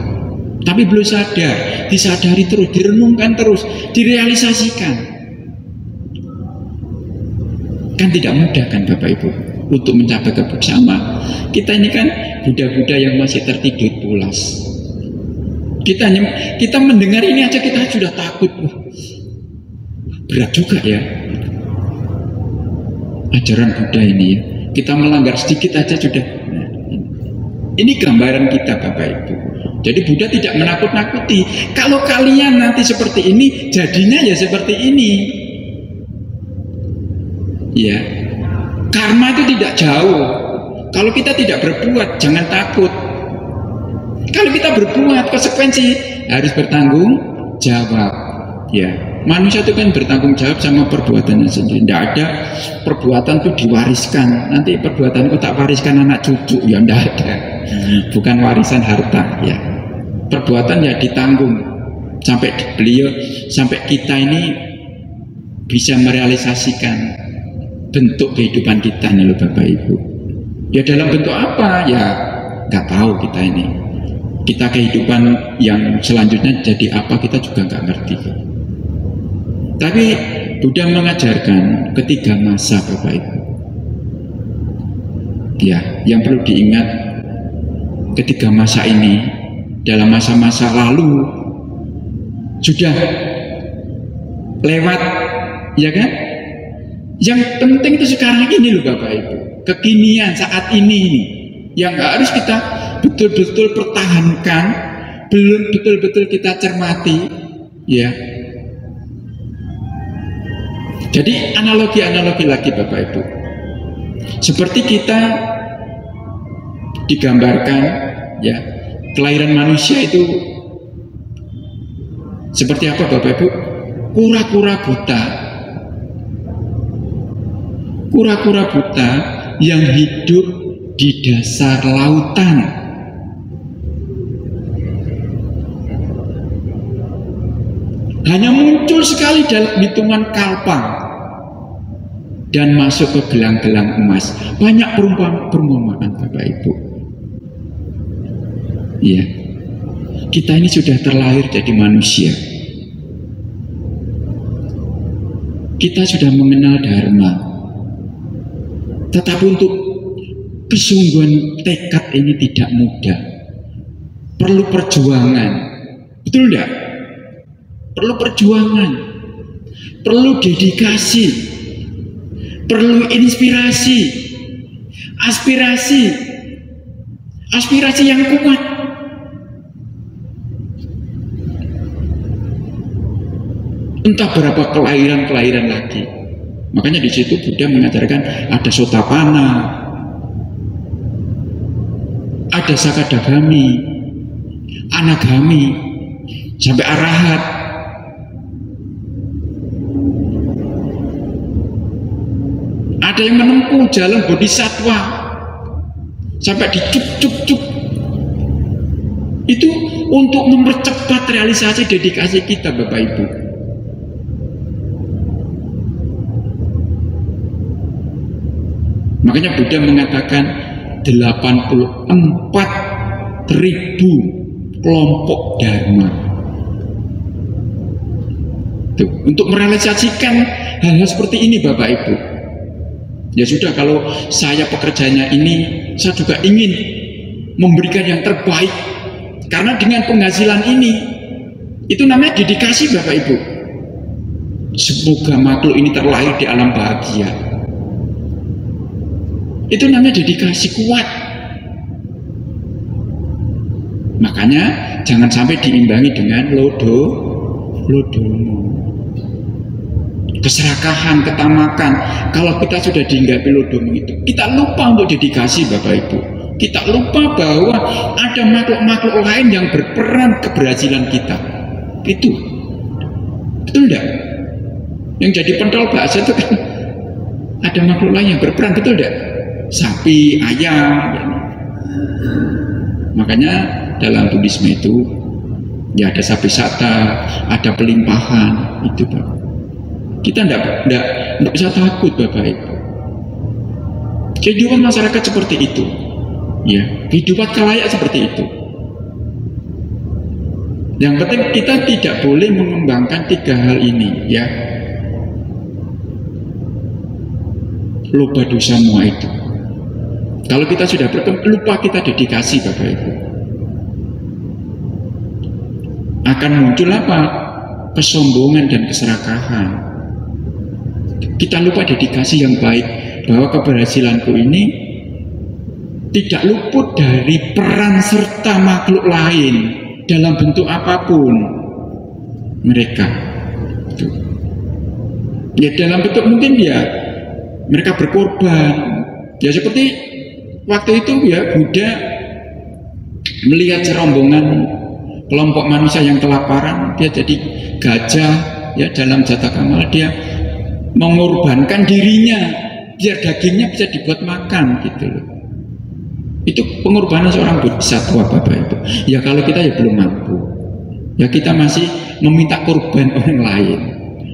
C: Tapi belum sadar, disadari terus, direnungkan terus, direalisasikan. Kan tidak mudah kan Bapak Ibu untuk mencapai kebersamaan. Kita ini kan Buddha-Buddha yang masih tertidur pulas. Kita mendengar ini aja kita sudah takut. Wah, berat juga ya ajaran Buddha ini ya. Kita melanggar sedikit aja sudah. Ini gambaran kita Bapak Ibu. Jadi Buddha tidak menakut-nakuti. Kalau kalian nanti seperti ini, jadinya ya seperti ini. Ya, karma itu tidak jauh. Kalau kita tidak berbuat, jangan takut. Kalau kita berbuat, konsekuensi harus bertanggung jawab. Ya, manusia itu kan bertanggung jawab sama perbuatannya sendiri. Tidak ada perbuatan itu diwariskan. Nanti perbuatanku tak wariskan anak cucu, ya tidak ada. Bukan warisan harta, ya. Perbuatan ya ditanggung sampai kita ini bisa merealisasikan bentuk kehidupan kita nih loh Bapak Ibu. Ya dalam bentuk apa ya nggak tahu kita ini. Kita kehidupan yang selanjutnya jadi apa kita juga nggak ngerti. Tapi Buddha mengajarkan ketiga masa Bapak Ibu. Ya, yang perlu diingat ketiga masa ini dalam masa-masa lalu sudah lewat, ya kan? Yang penting itu sekarang ini loh Bapak Ibu, kekinian saat ini yang harus kita betul-betul pertahankan, belum betul-betul kita cermati, ya. Jadi analogi lagi Bapak Ibu, seperti kita digambarkan, ya, kelahiran manusia itu seperti apa Bapak Ibu? Kura-kura buta. Kura-kura buta yang hidup di dasar lautan. Hanya muncul sekali dalam hitungan kalpa dan masuk ke gelang-gelang emas. Banyak perumpamaan Bapak Ibu. Ya, kita ini sudah terlahir jadi manusia. Kita sudah mengenal dharma. Tetapi untuk kesungguhan tekad ini tidak mudah. Perlu perjuangan. Betul tidak? Perlu perjuangan. Perlu dedikasi. Perlu inspirasi. Aspirasi yang kuat. Entah berapa kelahiran lagi. Makanya di situ Buddha mengajarkan ada Sotapanna, ada Sakadagami, Anagami, sampai Arahat. Ada yang menempuh jalan Bodhisattva sampai dicup. Itu untuk mempercepat realisasi dedikasi kita Bapak Ibu. Makanya Buddha mengatakan 84.000 kelompok dharma. Tuh, untuk merealisasikan hal-hal seperti ini Bapak Ibu. Ya sudah, kalau saya pekerjaannya ini, saya juga ingin memberikan yang terbaik. Karena dengan penghasilan ini, itu namanya dedikasi Bapak Ibu. Semoga makhluk ini terlahir di alam bahagia. Itu namanya dedikasi kuat. Makanya jangan sampai diimbangi dengan lodomo, keserakahan, ketamakan. Kalau kita sudah dihinggapi lodomo itu, kita lupa untuk dedikasi Bapak Ibu. Kita lupa bahwa ada makhluk-makhluk lain yang berperan keberhasilan kita. Itu betul enggak? Yang jadi pentol bakso itu kan ada makhluk lain yang berperan, betul enggak? Sapi, ayam. Makanya dalam Buddhisme itu ya ada sapi sata, ada pelimpahan itu Bapak. Kita enggak bisa takut Bapak Ibu. Kehidupan masyarakat seperti itu. Ya, kehidupan kalayak seperti itu. Yang penting kita tidak boleh mengembangkan 3 hal ini, ya. Lupa dosa semua itu. Kalau kita sudah lupa kita dedikasi Bapak Ibu, akan muncul apa? Kesombongan dan keserakahan. Kita lupa dedikasi yang baik, bahwa keberhasilanku ini tidak luput dari peran serta makhluk lain dalam bentuk apapun mereka. Ya dalam bentuk mungkin ya mereka berkorban. Ya seperti waktu itu ya Buddha melihat serombongan kelompok manusia yang kelaparan, dia jadi gajah ya dalam Jatakamala, dia mengorbankan dirinya biar dagingnya bisa dibuat makan gitu loh. Itu pengorbanan seorang bodhisattva Bapak Ibu. Ya kalau kita ya belum mampu, ya kita masih meminta korban orang lain,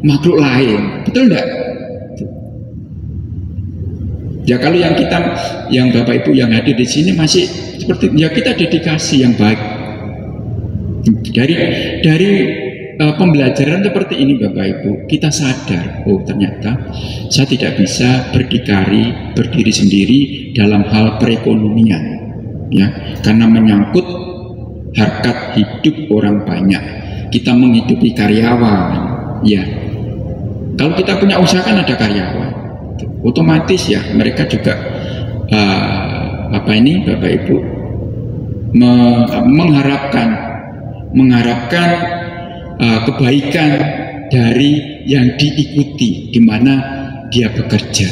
C: makhluk lain, betul enggak? Ya kalau yang kita, yang Bapak Ibu yang hadir di sini masih seperti ya kita dedikasi yang baik. Dari pembelajaran seperti ini Bapak Ibu, kita sadar, oh ternyata saya tidak bisa berdiri sendiri dalam hal perekonomian, ya, karena menyangkut harkat hidup orang banyak. Kita menghidupi karyawan, ya. Kalau kita punya usaha kan ada karyawan, otomatis ya mereka juga Bapak Ibu mengharapkan kebaikan dari yang diikuti di mana dia bekerja.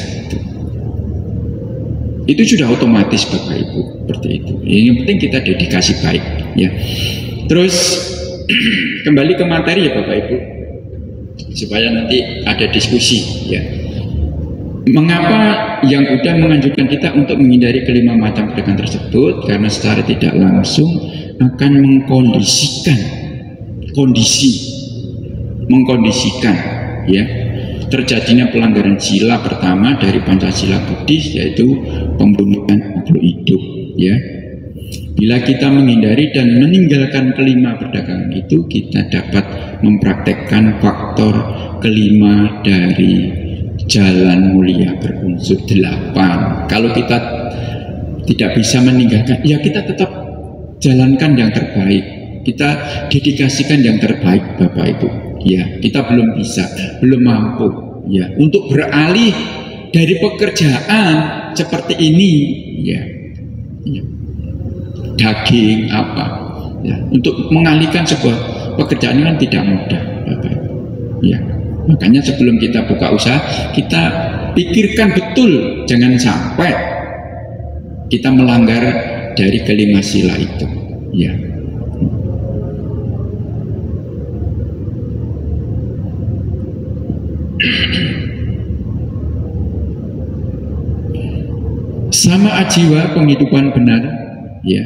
C: Itu sudah otomatis Bapak Ibu seperti itu. Yang penting kita dedikasi baik, ya. Terus kembali ke materi ya Bapak Ibu, supaya nanti ada diskusi, ya. Mengapa yang Buddha menganjurkan kita untuk menghindari kelima macam pedagang tersebut? Karena secara tidak langsung akan mengkondisikan ya terjadinya pelanggaran sila pertama dari Pancasila Buddhis, yaitu pembunuhan makhluk hidup, ya. Bila kita menghindari dan meninggalkan kelima perdagangan itu, kita dapat mempraktekkan faktor kelima dari jalan mulia berunsur 8. Kalau kita tidak bisa meninggalkan, ya kita tetap jalankan yang terbaik, kita dedikasikan yang terbaik Bapak Ibu, ya. Kita belum bisa, belum mampu, ya, untuk beralih dari pekerjaan seperti ini, ya, daging apa, ya, untuk mengalihkan sebuah pekerjaan ini kan tidak mudah Bapak Ibu, ya. Makanya sebelum kita buka usaha, kita pikirkan betul, jangan sampai kita melanggar dari kelima sila itu, ya. Sama ajiwa penghidupan benar, ya,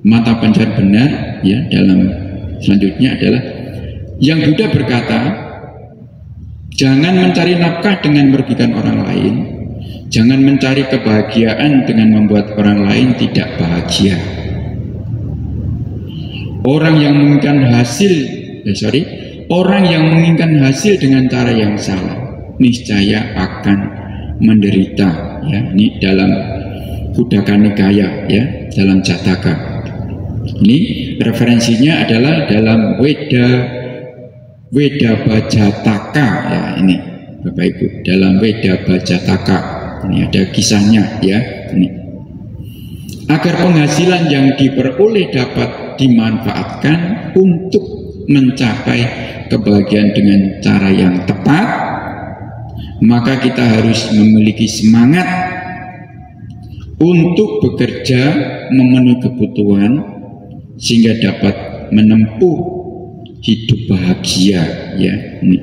C: mata pancar benar, ya. Dalam selanjutnya adalah yang Buddha berkata, jangan mencari nafkah dengan merugikan orang lain, jangan mencari kebahagiaan dengan membuat orang lain tidak bahagia. Orang yang menginginkan hasil dengan cara yang salah niscaya akan menderita, ya. Ini dalam Buddhaka Nikaya, ya, dalam Jataka. Ini referensinya adalah dalam Weda Bajataka, ya, ini Bapak Ibu, dalam Weda Bajataka, Ini ada kisahnya ya. Ini. Agar penghasilan yang diperoleh dapat dimanfaatkan untuk mencapai kebahagiaan dengan cara yang tepat, maka kita harus memiliki semangat untuk bekerja memenuhi kebutuhan sehingga dapat menempuh hidup bahagia ya. Ini.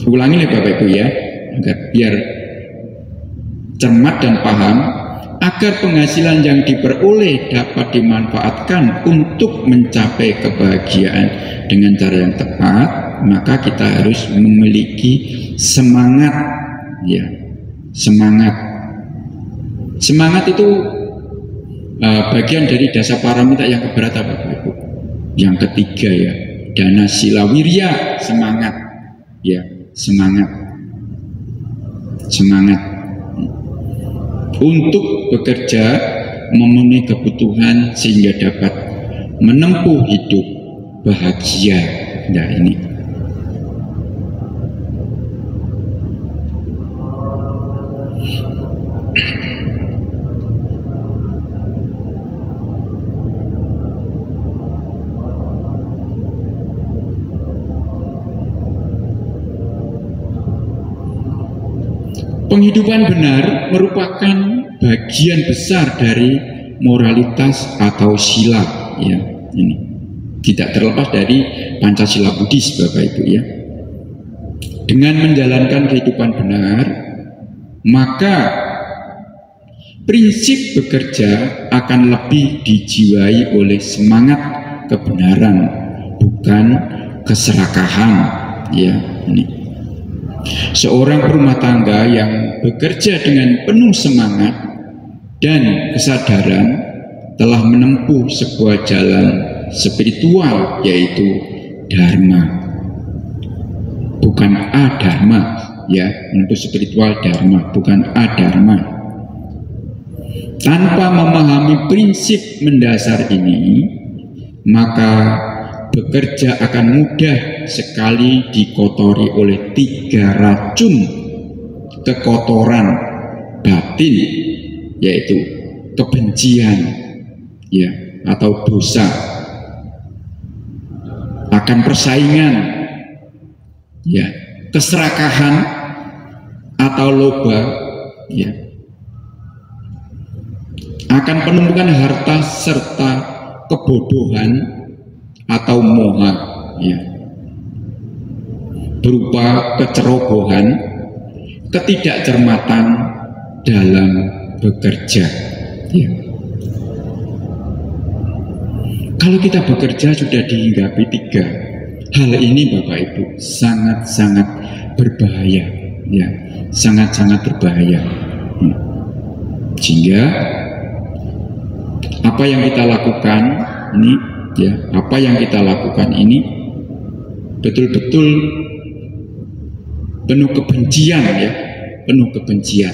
C: Ulangi nih Bapak Ibu ya, agar biar cermat dan paham. Agar penghasilan yang diperoleh dapat dimanfaatkan untuk mencapai kebahagiaan dengan cara yang tepat, maka kita harus memiliki semangat ya. Semangat itu bagian dari dasar paramita yang keberapa Bapak Ibu? Yang ketiga ya, dana sila wirya, semangat ya, semangat untuk bekerja memenuhi kebutuhan sehingga dapat menempuh hidup bahagia. Nah ini penghidupan benar merupakan bagian besar dari moralitas atau sila ya. Ini tidak terlepas dari Pancasila Buddhis Bapak Ibu ya. Dengan menjalankan kehidupan benar, maka prinsip bekerja akan lebih dijiwai oleh semangat kebenaran, bukan keserakahan ya. Ini seorang rumah tangga yang bekerja dengan penuh semangat dan kesadaran telah menempuh sebuah jalan spiritual, yaitu dharma, bukan adharma ya. Menempuh spiritual dharma, bukan adharma. Tanpa memahami prinsip mendasar ini, maka bekerja akan mudah sekali dikotori oleh 3 racun kekotoran batin, yaitu kebencian ya, atau dosa, akan persaingan ya, keserakahan atau loba ya, akan penumpukan harta serta kebodohan atau moha ya, berupa kecerobohan, ketidakcermatan dalam bekerja ya. Kalau kita bekerja sudah dihinggapi 3 hal ini Bapak Ibu, sangat-sangat berbahaya ya, sangat-sangat berbahaya. Sehingga apa yang kita lakukan ini ya, apa yang kita lakukan ini betul-betul penuh kebencian ya, penuh kebencian,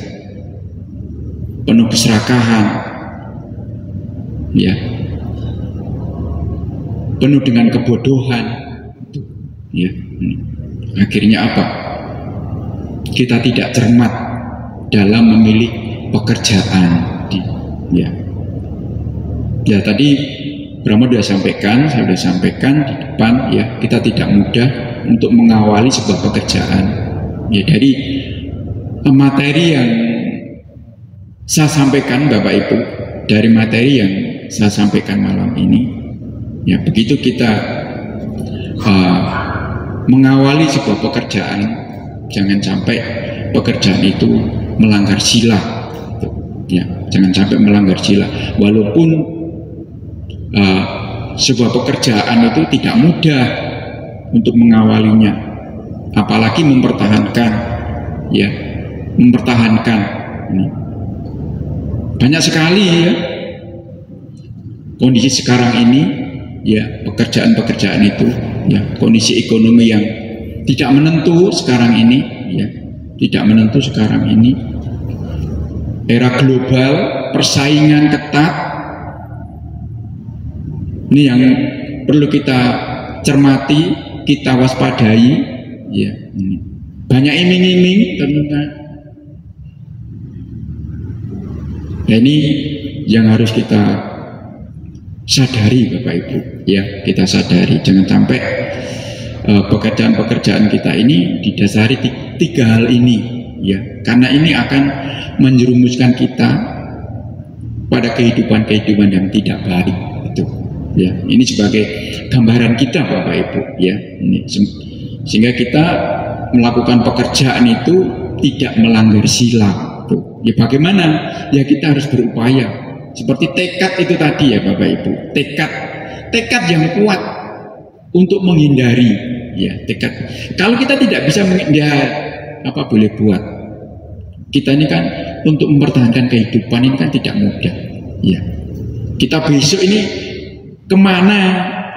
C: penuh keserakahan ya, penuh dengan kebodohan ya. Akhirnya apa? Kita tidak cermat dalam memilih pekerjaan ya. Ya tadi Brahma sudah sampaikan, saya sudah sampaikan di depan ya, kita tidak mudah untuk mengawali sebuah pekerjaan ya. Dari materi yang saya sampaikan Bapak Ibu, dari materi yang saya sampaikan malam ini ya, begitu kita mengawali sebuah pekerjaan, jangan sampai pekerjaan itu melanggar sila ya, jangan sampai melanggar sila. Walaupun sebuah pekerjaan itu tidak mudah untuk mengawalinya, apalagi mempertahankan ya, mempertahankan ini. Banyak sekali ya kondisi sekarang ini ya, pekerjaan-pekerjaan itu ya, kondisi ekonomi yang tidak menentu sekarang ini ya, tidak menentu sekarang ini, era global, persaingan ketat. Ini yang perlu kita cermati, kita waspadai ya. Ini banyak iming-iming ternyata Nah, ini yang harus kita sadari Bapak Ibu, ya, kita sadari jangan sampai pekerjaan-pekerjaan kita ini didasari tiga hal ini, ya, karena ini akan menjerumuskan kita pada kehidupan-kehidupan yang tidak baik itu, ya. Ini sebagai gambaran kita Bapak Ibu, ya, ini sehingga kita melakukan pekerjaan itu tidak melanggar sila, tuh. Ya bagaimana? Ya kita harus berupaya seperti tekad itu tadi ya Bapak Ibu, tekad yang kuat untuk menghindari, ya, tekad. Kalau kita tidak bisa menghindari, apa boleh buat? Kita ini kan untuk mempertahankan kehidupan ini kan tidak mudah, ya. Kita besok ini kemana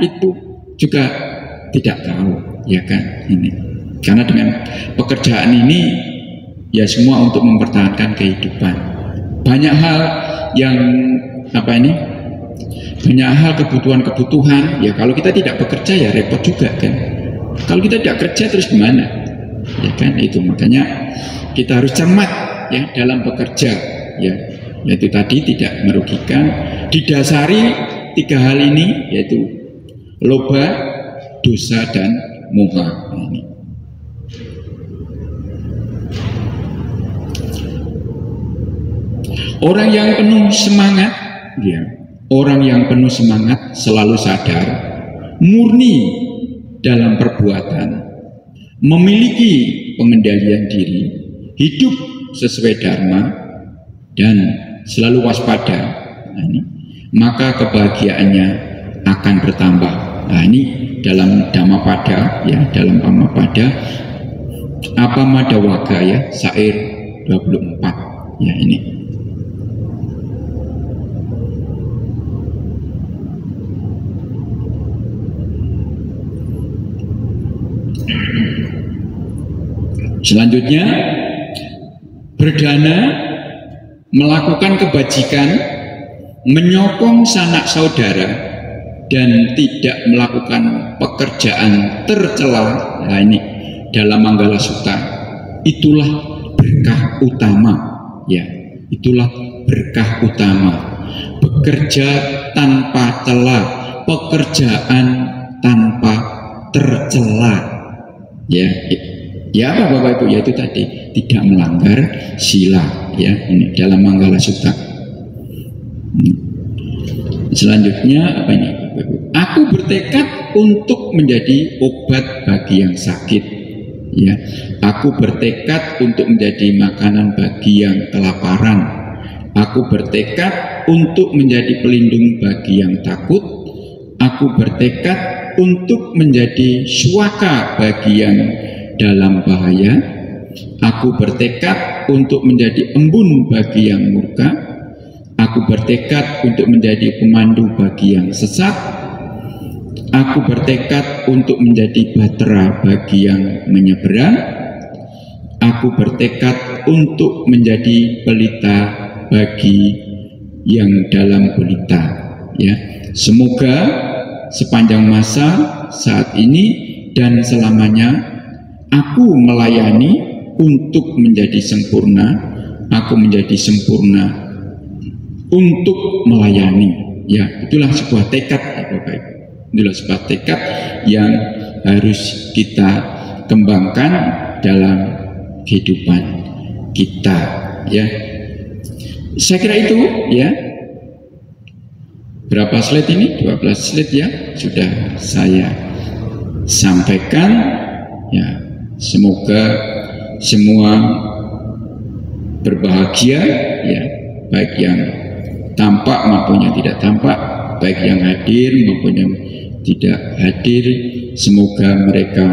C: itu juga tidak tahu, ya kan, ini. Karena dengan pekerjaan ini ya semua untuk mempertahankan kehidupan. Banyak hal yang banyak hal kebutuhan ya kalau kita tidak bekerja ya repot juga kan. Kalau kita tidak kerja terus gimana, ya kan, itu makanya kita harus cermat ya dalam bekerja, ya, yaitu tadi tidak merugikan, didasari tiga hal ini yaitu loba, dosa, dan moha. Ini. Orang yang penuh semangat, ya, orang yang penuh semangat selalu sadar, murni dalam perbuatan, memiliki pengendalian diri, hidup sesuai dharma, dan selalu waspada. Nah, ini, maka kebahagiaannya akan bertambah. Nah, ini dalam Dhammapada, ya, dalam Dhammapada Apamadawaga, ya, syair 24, ya, ini. Selanjutnya, berdana, melakukan kebajikan, menyokong sanak saudara, dan tidak melakukan pekerjaan tercela. Nah, ini dalam Manggala Sutta, itulah berkah utama, ya, itulah berkah utama. Bekerja tanpa cela, pekerjaan tanpa tercela, ya. Ya apa Bapak Ibu, yaitu tadi tidak melanggar sila, ya, ini dalam Manggala Sutta. Selanjutnya apa ini Bapak Ibu? Aku bertekad untuk menjadi obat bagi yang sakit, ya. Aku bertekad untuk menjadi makanan bagi yang kelaparan. Aku bertekad untuk menjadi pelindung bagi yang takut. Aku bertekad untuk menjadi suaka bagi yang dalam bahaya. Aku bertekad untuk menjadi embun bagi yang murka. Aku bertekad untuk menjadi pemandu bagi yang sesat. Aku bertekad untuk menjadi bahtera bagi yang menyeberang. Aku bertekad untuk menjadi pelita bagi yang dalam pelita, ya. Semoga sepanjang masa saat ini dan selamanya aku melayani untuk menjadi sempurna. Aku menjadi sempurna untuk melayani. Ya, itulah sebuah tekad, Bapak Ibu. Itulah sebuah tekad yang harus kita kembangkan dalam kehidupan kita. Ya, saya kira itu. Ya, berapa slide ini? 12 slide ya, sudah saya sampaikan. Ya. Semoga semua berbahagia, ya, baik yang tampak maupun yang tidak tampak, baik yang hadir maupun yang tidak hadir. Semoga mereka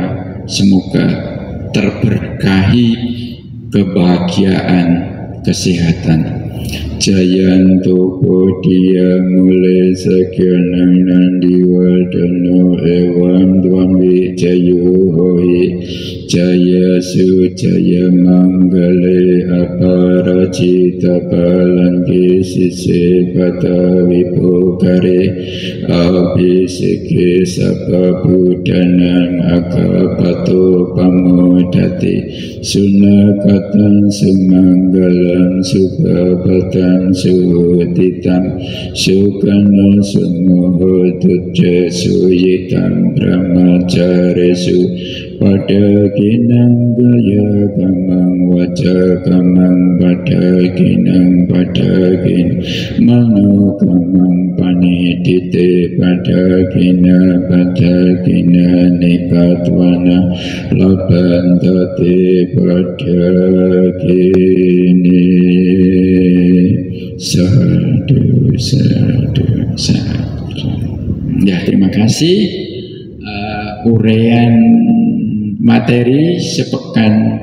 C: terberkahi kebahagiaan, kesehatan. Jayanto Bodhiya Mule Sakyanang Nandi Wardano Ewan Dwambi Jayo Hoi Jaya Sujaya Manggale Aparajita Palangki Sise Pata Vipokare Abhiseke Sapa Buddhanang Akapato Pamodati Sunakatan Sumanggalang Subha Padang Sutitam Sukana Sumuho Tuja Suyitam Brahmacaresu Padaginang Gaya Kamang Waja Kamang Padaginang Padagin Mano Kamang Panidite Padagina Padagina Nikatwana Labandate Padagini. Sadu, sadu, sadu. Ya, terima kasih. Uraian materi sepekan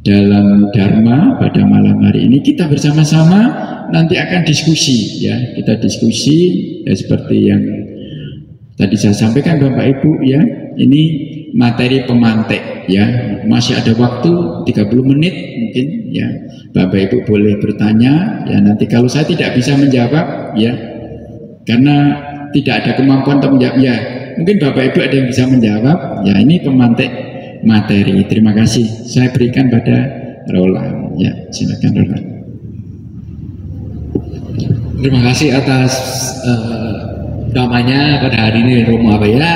C: dalam Dharma pada malam hari ini kita bersama-sama nanti akan diskusi ya, kita diskusi ya, seperti yang tadi saya sampaikan Bapak Ibu ya, ini materi pemantik ya, masih ada waktu 30 menit mungkin ya, Bapak Ibu boleh bertanya ya, nanti kalau saya tidak bisa menjawab ya karena tidak ada kemampuan untuk menjawab ya, mungkin Bapak Ibu ada yang bisa menjawab ya, ini pemantik materi. Terima kasih, saya berikan pada Roland ya, silakan Roland.
B: Terima kasih atas namanya pada hari ini Romo Abaya.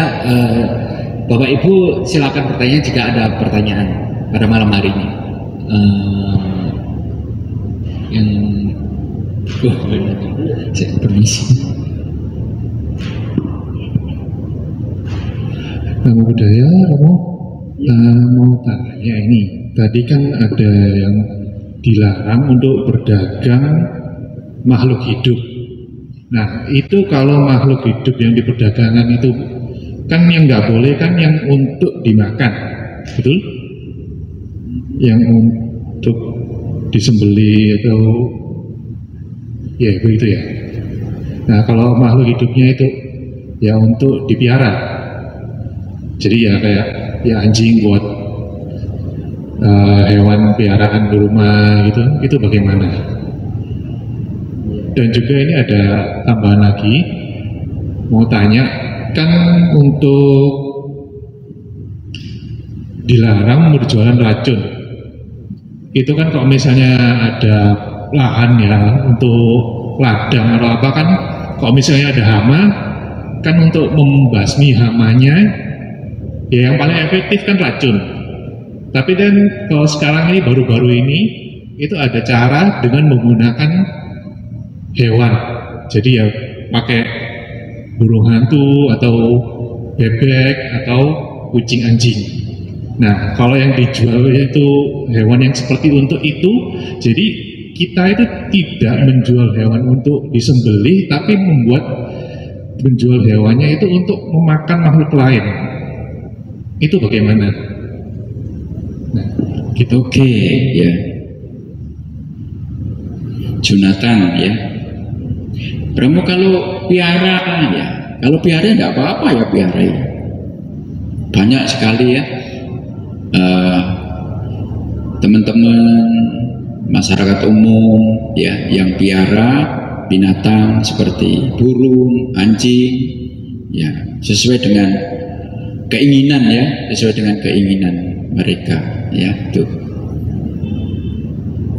B: Bapak Ibu silakan bertanya jika ada pertanyaan pada malam hari ini. Yang saya permisi.
D: Namo Buddhaya, Romo. Mau tanya ini, tadi kan ada yang dilarang untuk berdagang makhluk hidup. Nah, itu kalau makhluk hidup yang diperdagangkan itu kan yang nggak boleh kan yang untuk dimakan, betul? Yang untuk disembelih atau ya begitu ya. Nah, kalau makhluk hidupnya itu ya untuk dipiara. Jadi ya kayak ya anjing buat hewan piaraan di rumah gitu, itu bagaimana? Dan juga ini ada tambahan lagi, mau tanya, kan untuk dilarang berjualan racun, itu kan kalau misalnya ada lahan ya untuk ladang atau apa kan, kalau misalnya ada hama, kan untuk membasmi hamanya, ya yang paling efektif kan racun. Tapi kan kalau sekarang ini baru-baru ini itu ada cara dengan menggunakan hewan. Jadi ya pakai burung hantu atau bebek atau kucing anjing. Nah, kalau yang dijual itu hewan yang seperti untuk itu, jadi kita itu tidak menjual hewan untuk disembelih, tapi menjual hewannya itu untuk memakan makhluk lain. Itu bagaimana?
C: Nah, gitu. Oke, ya. Jonathan ya. Bromo kalau piara ya, kalau piara enggak apa-apa ya piara ya. Banyak sekali ya teman-teman masyarakat umum ya yang piara binatang seperti burung, anjing ya, sesuai dengan keinginan ya, sesuai dengan keinginan mereka ya, tuh.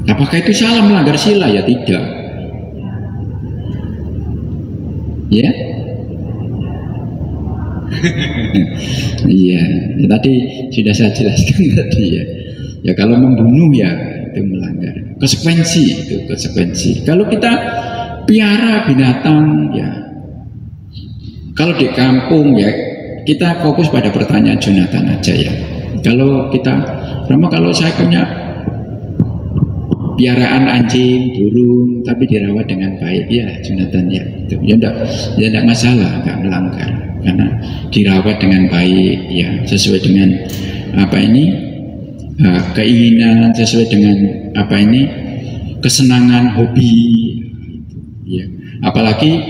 C: Apakah itu salah melanggar sila? Ya tidak. Ya. Iya, ya, tadi sudah saya jelaskan tadi ya. Ya kalau membunuh ya itu melanggar. Konsekuensi itu konsekuensi. Kalau kita piara binatang ya, kalau di kampung ya kita fokus pada pertanyaan Jonathan aja ya. Kalau kita, kalau saya punya piaraan anjing, burung, tapi dirawat dengan baik ya Jonathan ya, itu ya enggak masalah, enggak melanggar karena dirawat dengan baik ya, sesuai dengan apa ini keinginan, sesuai dengan apa ini kesenangan, hobi ya. Apalagi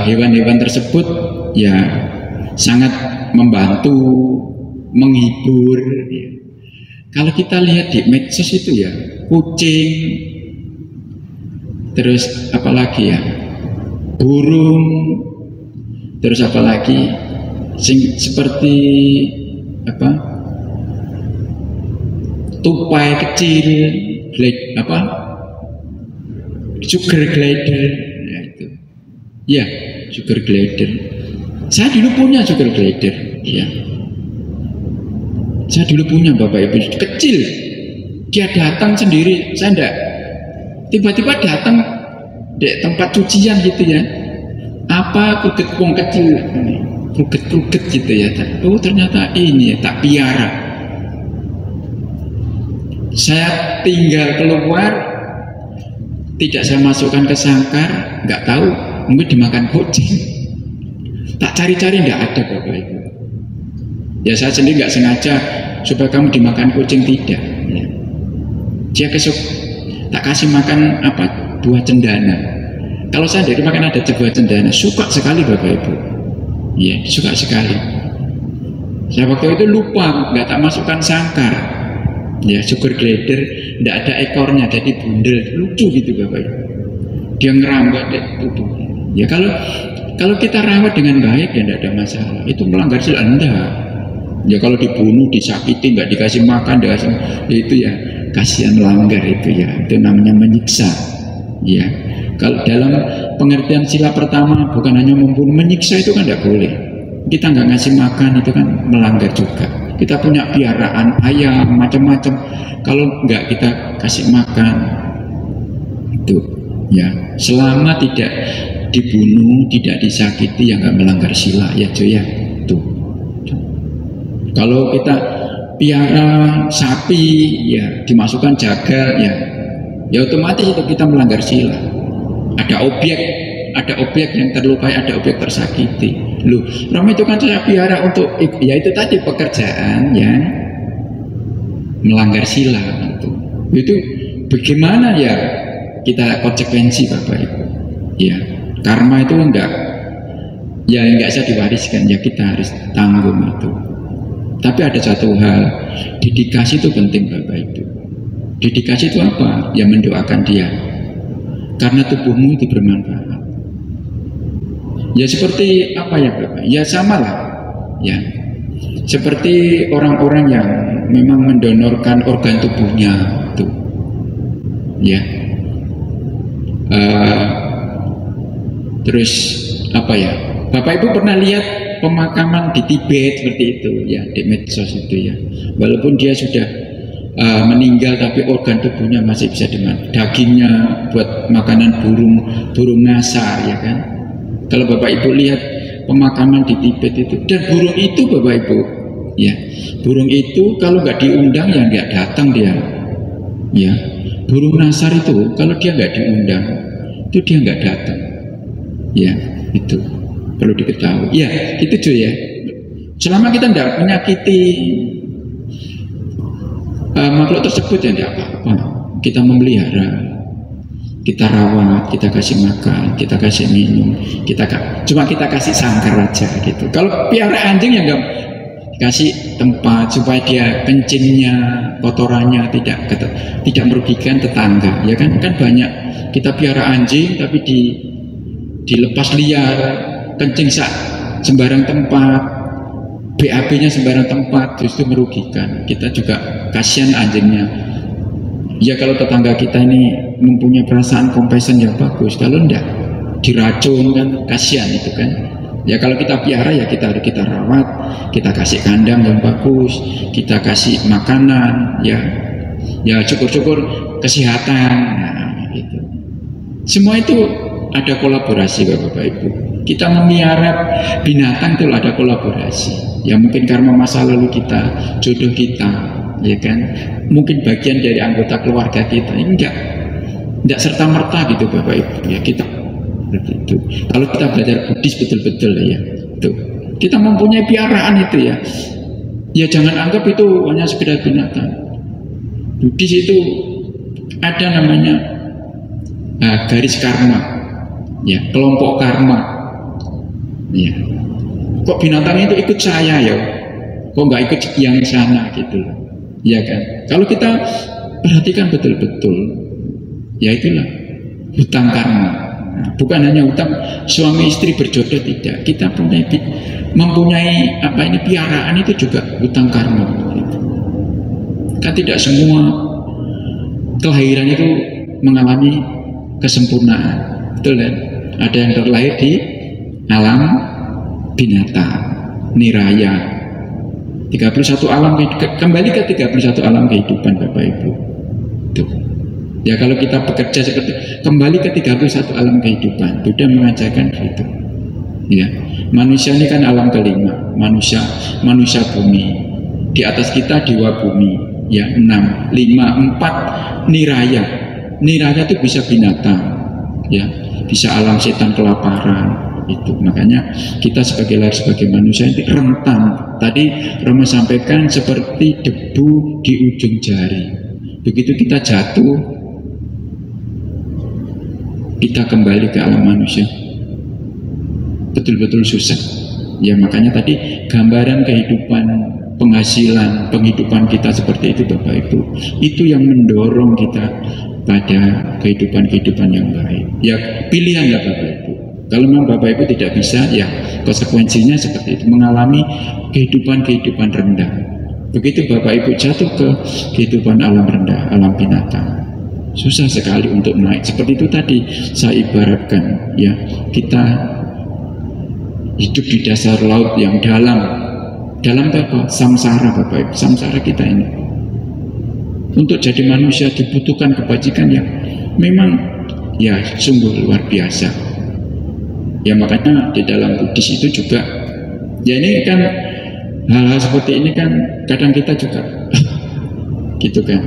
C: hewan-hewan tersebut ya sangat membantu, menghibur ya. Kalau kita lihat di medsos itu ya, kucing, terus apalagi ya, burung, terus apalagi seperti apa, tupai kecil, sugar glider, ya itu. Ya, sugar glider. Saya dulu punya sugar glider, ya. Saya dulu punya Bapak Ibu, kecil. Dia datang sendiri, saya enggak. Tiba-tiba datang di tempat cucian gitu ya. Apa kuget wong kecil ini, kuget gitu ya. Oh ternyata ini ya, tak piara. Saya tinggal keluar, tidak saya masukkan ke sangkar, nggak tahu, mungkin dimakan kucing. Tak cari-cari nggak ada Bapak Ibu. Ya saya sendiri nggak sengaja supaya kamu dimakan kucing, tidak. Ya. Dia tak kasih makan apa, buah cendana. Kalau saya dari makan ada buah cendana, suka sekali Bapak Ibu. Iya, suka sekali. Saya waktu itu lupa, nggak tak masukkan sangkar. Ya, sugar glider, nggak ada ekornya, jadi bundel, lucu gitu Bapak Ibu. Dia ngerambat deh tubuhnya. Ya kalau kita rawat dengan baik ya nggak ada masalah. Itu melanggar sila enggak. Ya kalau dibunuh, disakiti, nggak dikasih makan, ya itu ya kasihan, melanggar itu ya. Itu namanya menyiksa. Ya. Kalau dalam pengertian sila pertama bukan hanya membunuh, menyiksa itu kan tidak boleh. Kita nggak ngasih makan itu kan melanggar juga. Kita punya piaraan ayam macam-macam, kalau nggak kita kasih makan itu ya, selama tidak dibunuh, tidak disakiti, ya nggak melanggar sila ya cuy ya. Tuh. Kalau kita piara sapi ya dimasukkan jagal ya otomatis itu kita melanggar sila. Ada objek yang terlukai, ada objek tersakiti. Loh, Rom itu kan saya piara untuk ya itu tadi pekerjaan yang melanggar sila itu. Itu bagaimana ya kita konsekuensi Bapak Ibu? Ya, karma itu enggak bisa diwariskan, ya kita harus tanggung itu. Tapi ada satu hal, dedikasi itu penting Bapak Ibu. Dedikasi itu apa? Ya mendoakan dia. Karena tubuhmu itu bermanfaat. Ya seperti apa ya Bapak? Ya sama lah. Ya. Seperti orang-orang yang memang mendonorkan organ tubuhnya itu. Ya. Terus apa ya? Bapak Ibu pernah lihat pemakaman di Tibet seperti itu ya, di medsos itu ya. Walaupun dia sudah meninggal tapi organ tubuhnya masih bisa dimakan, dagingnya buat makanan burung nasar ya kan. Kalau Bapak Ibu lihat pemakaman di Tibet itu, dan burung itu Bapak Ibu ya, burung itu kalau nggak diundang ya nggak datang dia ya. Burung nasar itu kalau dia nggak diundang itu dia nggak datang ya, itu perlu diketahui ya, gitu cuy ya. Selama kita tidak menyakiti makhluk tersebut ya tidak apa-apa. Kita memelihara, kita rawat, kita kasih makan, kita kasih minum, cuma kita kasih sangkar aja gitu. Kalau piara anjing ya nggak kasih tempat supaya dia kencingnya, kotorannya tidak merugikan tetangga ya kan. Kan banyak kita piara anjing tapi dilepas liar, kencing sembarang tempat, BAB-nya sembarang tempat, justru merugikan. Kita juga kasihan anjingnya. Ya kalau tetangga kita ini mempunyai perasaan compassion yang bagus, kalau enggak diracun kan kasihan itu kan. Ya kalau kita piara ya kita rawat, kita kasih kandang yang bagus, kita kasih makanan ya syukur-syukur kesehatan. Nah, itu. Semua itu ada kolaborasi Bapak Ibu. Kita memelihara binatang itu ada kolaborasi. Ya mungkin karena masa lalu kita, jodoh kita, ya kan. Mungkin bagian dari anggota keluarga kita. Enggak serta merta gitu Bapak Ibu. Ya kita begitu. Kalau kita belajar Buddhis betul-betul ya, tuh. Kita mempunyai piaraan itu ya. Ya jangan anggap itu hanya sekedar binatang. Buddhis itu ada namanya garis karma, ya kelompok karma. Ya. Kok binatang itu ikut saya ya? Kok nggak ikut yang sana gitu? Ya kan? Kalau kita perhatikan betul-betul, ya itulah hutang karma. Nah, bukan hanya hutang suami istri berjodoh, tidak. Kita mempunyai apa ini piaraan itu juga hutang karma. Kan tidak semua kelahiran itu mengalami kesempurnaan. Betul kan? Ada yang terlahir di alam binatang, niraya. 31 alam, kembali ke 31 alam kehidupan Bapak Ibu. Tuh. Ya kalau kita bekerja seperti kembali ke 31 alam kehidupan, Buddha mengajarkan gitu. Ya, manusia ini kan alam kelima, manusia bumi. Di atas kita dewa bumi, ya 6, 5, 4 niraya. Niraya itu bisa binatang, ya, bisa alam setan kelaparan. Itu makanya kita sebagai lahir sebagai manusia itu rentan. Tadi Rama sampaikan seperti debu di ujung jari. Begitu kita jatuh, kita kembali ke alam manusia betul-betul susah. Ya makanya tadi gambaran kehidupan, penghasilan, penghidupan kita seperti itu Bapak Ibu, itu yang mendorong kita pada kehidupan yang baik. Ya pilihan lah Bapak Ibu. Kalau memang Bapak Ibu tidak bisa, ya konsekuensinya seperti itu, mengalami kehidupan rendah. Begitu Bapak Ibu jatuh ke kehidupan alam rendah, alam binatang, susah sekali untuk naik. Seperti itu tadi saya ibaratkan, ya kita hidup di dasar laut yang dalam apa? Samsara Bapak Ibu, samsara kita ini. Untuk jadi manusia dibutuhkan kebajikan yang memang ya sungguh luar biasa. Ya makanya di dalam Buddhis itu juga, ya ini kan hal-hal seperti ini kan kadang kita juga gitu kan,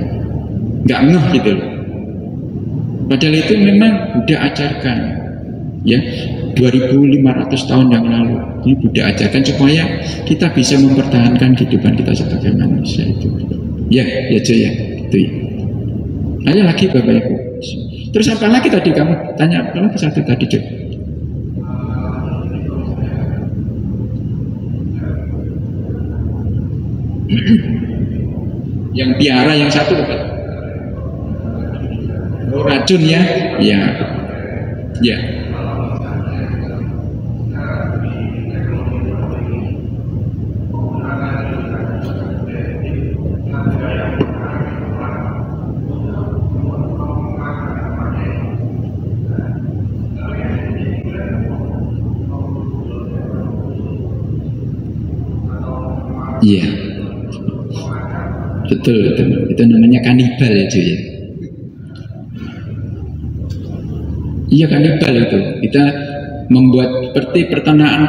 C: nggak ngeh gitu loh. Padahal itu memang Buddha ajarkan, ya 2500 tahun yang lalu ini Buddha ajarkan supaya kita bisa mempertahankan kehidupan kita sebagai manusia itu. Ya Jo ya, itu ya. Ayo lagi Bapak Ibu. Terus apa lagi tadi kamu tanya apa lagi satu tadi Jo? Yang piara yang satu apa? Oh, racun ya, ya. Iya, betul, itu namanya kanibal ya cuy. Iya kanibal itu, kita membuat seperti pertenaan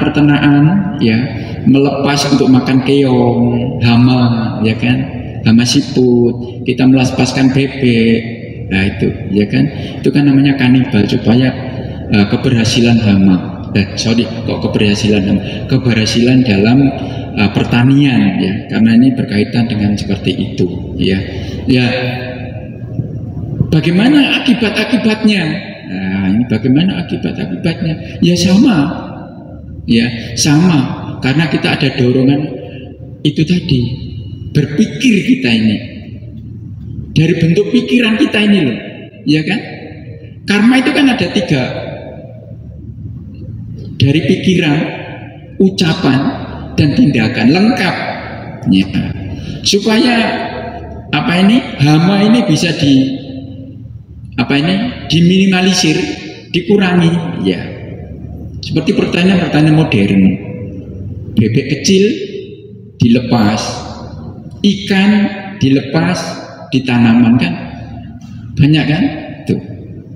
C: ya, melepas untuk makan keong, hama, ya kan, hama siput, kita melepaskan bebek, nah itu, ya kan, itu kan namanya kanibal supaya keberhasilan hama. Keberhasilan dalam pertanian ya, karena ini berkaitan dengan seperti itu ya. Bagaimana akibat-akibatnya? Nah, ini bagaimana akibat-akibatnya? Ya sama karena kita ada dorongan itu tadi, berpikir kita ini dari bentuk pikiran kita ini loh, ya kan? Karma itu kan ada 3, dari pikiran, ucapan, dan tindakan lengkap ya. Supaya hama ini bisa diminimalisir, dikurangi ya. Seperti pertanian modern, bebek kecil dilepas, ikan dilepas di tanaman kan banyak kan tuh.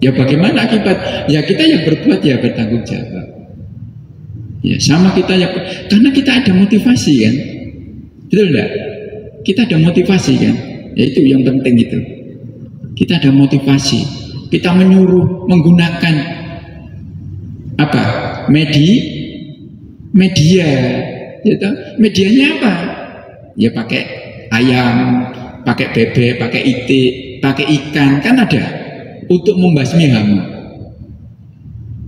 C: Ya bagaimana akibat? Ya kita yang berbuat ya bertanggung jawab. Ya sama kita ya, karena kita ada motivasi kan, betul enggak? Kita ada motivasi kan, ya itu yang penting itu. Kita ada motivasi, kita menyuruh menggunakan apa? Media, gitu. Medianya apa? Ya pakai ayam, pakai bebek, pakai itik, pakai ikan kan ada untuk membasmi hama.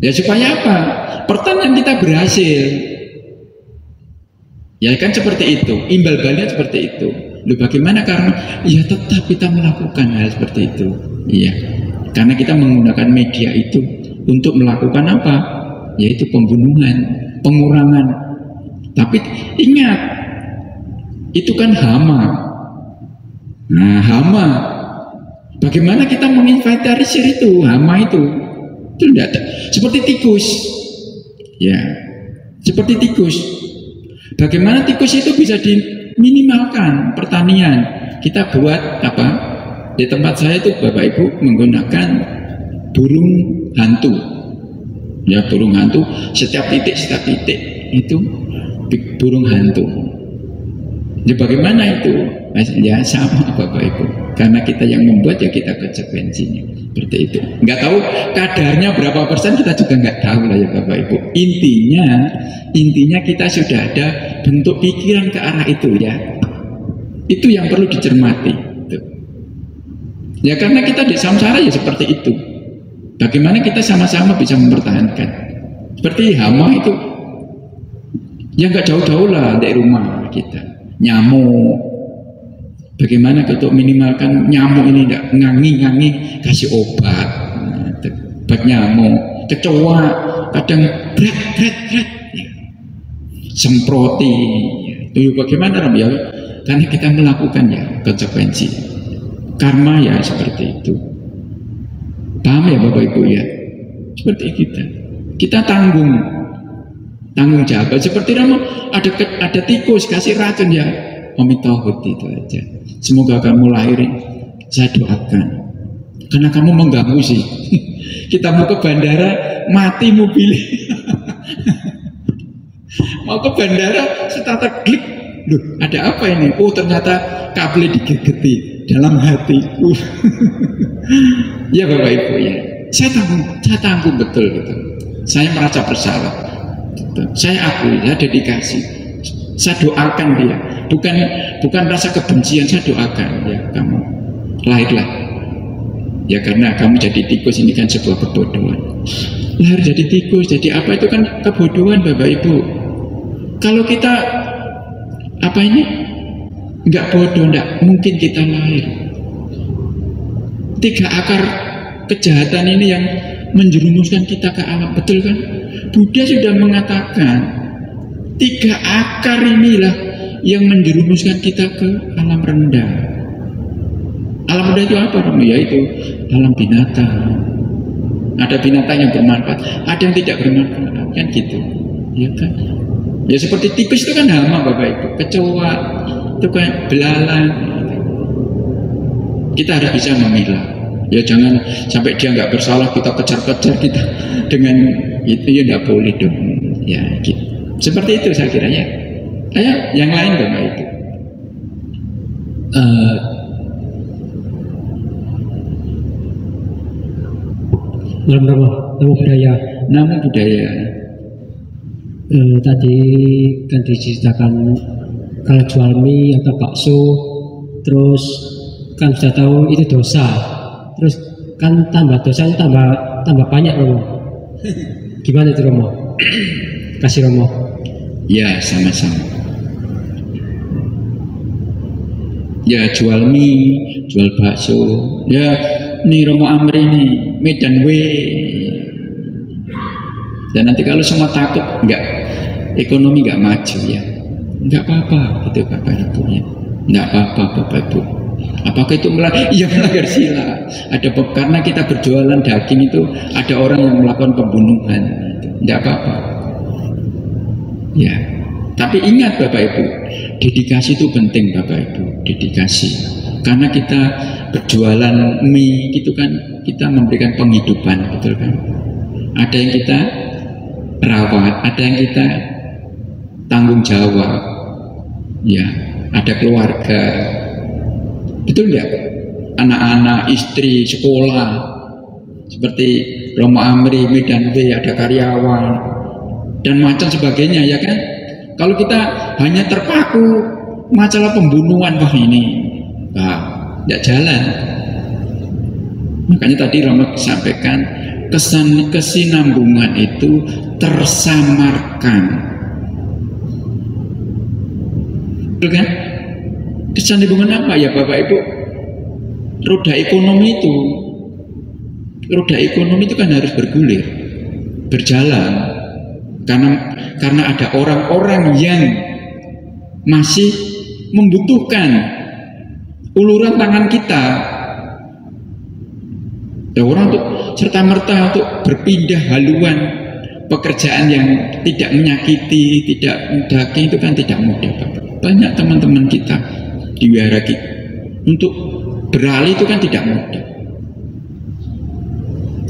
C: Ya supaya apa? Pertanian kita berhasil. Ya kan seperti itu, imbal baliknya seperti itu. Loh bagaimana karena ya tetap kita melakukan hal seperti itu. Iya. Karena kita menggunakan media itu untuk melakukan apa? Yaitu pembunuhan, pengurangan. Tapi ingat, itu kan hama. Nah, hama. Bagaimana kita menginventarisir itu, hama itu? Itu tidak ada. Seperti tikus, ya, seperti tikus. Bagaimana tikus itu bisa diminimalkan pertanian? Kita buat apa? Di tempat saya itu Bapak Ibu menggunakan burung hantu, ya, burung hantu. Setiap titik itu burung hantu. Ya bagaimana itu? Ya sama Bapak Ibu. Karena kita yang membuat, ya kita konsekuensinya seperti itu. Nggak tahu kadarnya berapa persen, kita juga nggak tahu lah ya Bapak Ibu. Intinya kita sudah ada bentuk pikiran ke arah itu, ya. Itu yang perlu dicermati. Ya karena kita di samsara ya seperti itu. Bagaimana kita sama-sama bisa mempertahankan. Seperti hama itu, ya nggak jauh-jauh lah dari rumah kita. Nyamuk. Bagaimana untuk minimalkan nyamuk ini tidak ngangi-ngangi, kasih obat. Obat nyamuk. Kecoa kadang bret. Ya. Semproti. Itu bagaimana ya? Karena kita melakukan ya konsekuensi. Karma ya seperti itu. Paham ya Bapak Ibu ya? Seperti kita tanggung jawab. Seperti ada tikus kasih racun ya, Omitohut itu aja. Semoga kamu lahirin, saya doakan. Karena kamu mengganggu sih. Kita mau ke bandara, mati mobil. Mau ke bandara, starter klik. Loh, ada apa ini? Oh, ternyata kabel digigeti dalam hati. Ya Bapak Ibu ya. Saya tanggung betul. Saya merasa bersalah. Saya akui, saya dedikasi. Saya doakan dia. Bukan rasa kebencian, saya doakan ya, kamu lahirlah. Ya karena kamu jadi tikus ini kan sebuah kebodohan. Lahir jadi tikus, jadi apa itu kan kebodohan Bapak Ibu. Kalau kita nggak bodoh, nggak mungkin kita lahir. 3 akar kejahatan ini yang menjerumuskan kita ke alam, betul kan? Buddha sudah mengatakan 3 akar inilah yang menjerumuskan kita ke alam rendah. Alam rendah itu apa? Yaitu alam binatang. Ada binatang yang bermanfaat, ada yang tidak bermanfaat, kan gitu, ya kan? Ya seperti tikus itu kan hama Bapak Ibu, kecoa itu kan belalang. Kita harus bisa memilah. Ya jangan sampai dia nggak bersalah kita kejar-kejar kita dengan itu, ya nggak boleh dong. Ya gitu. Seperti itu saya kira ya. Ayo yang lain Bapak Ibu. Nama budaya.
E: Tadi kan diceritakan kalau jual mie atau bakso, terus kan sudah tahu itu dosa, terus kan tambah dosanya tambah banyak Romo. Gimana itu Romo? Kasih Romo.
C: Ya sama-sama. Ya jual mie, jual bakso. Ya nih Romo Amri nih, Medan W. Dan nanti kalau semua takut, ekonomi nggak maju ya, nggak apa-apa gitu Bapak Ibu ya, nggak apa-apa Bapak Ibu. Apakah itu melanggar sila? Karena kita berjualan daging itu ada orang yang melakukan pembunuhan, nggak apa-apa. Ya, tapi ingat Bapak Ibu, dedikasi itu penting Bapak Ibu, dedikasi. Karena kita berjualan mie gitu kan, kita memberikan penghidupan, betul kan? Ada yang kita rawat, ada yang kita tanggung jawab, ya, ada keluarga, betul nggak? Anak-anak, istri, sekolah, seperti Romo Amri, Medan W, ada karyawan, dan macam sebagainya, ya kan? Kalau kita hanya terpaku masalah pembunuhan, wah ini, nggak jalan. Makanya tadi Romo sampaikan, kesinambungan itu tersamarkan, betul kan? Kesinambungan apa ya Bapak Ibu? Roda ekonomi itu kan harus bergulir, berjalan, karena ada orang-orang yang masih membutuhkan uluran tangan kita. Ya, orang untuk serta-merta untuk berpindah haluan pekerjaan yang tidak menyakiti, tidak mendaki itu kan tidak mudah, Bapak. Banyak teman-teman kita di wihara kita untuk beralih itu kan tidak mudah.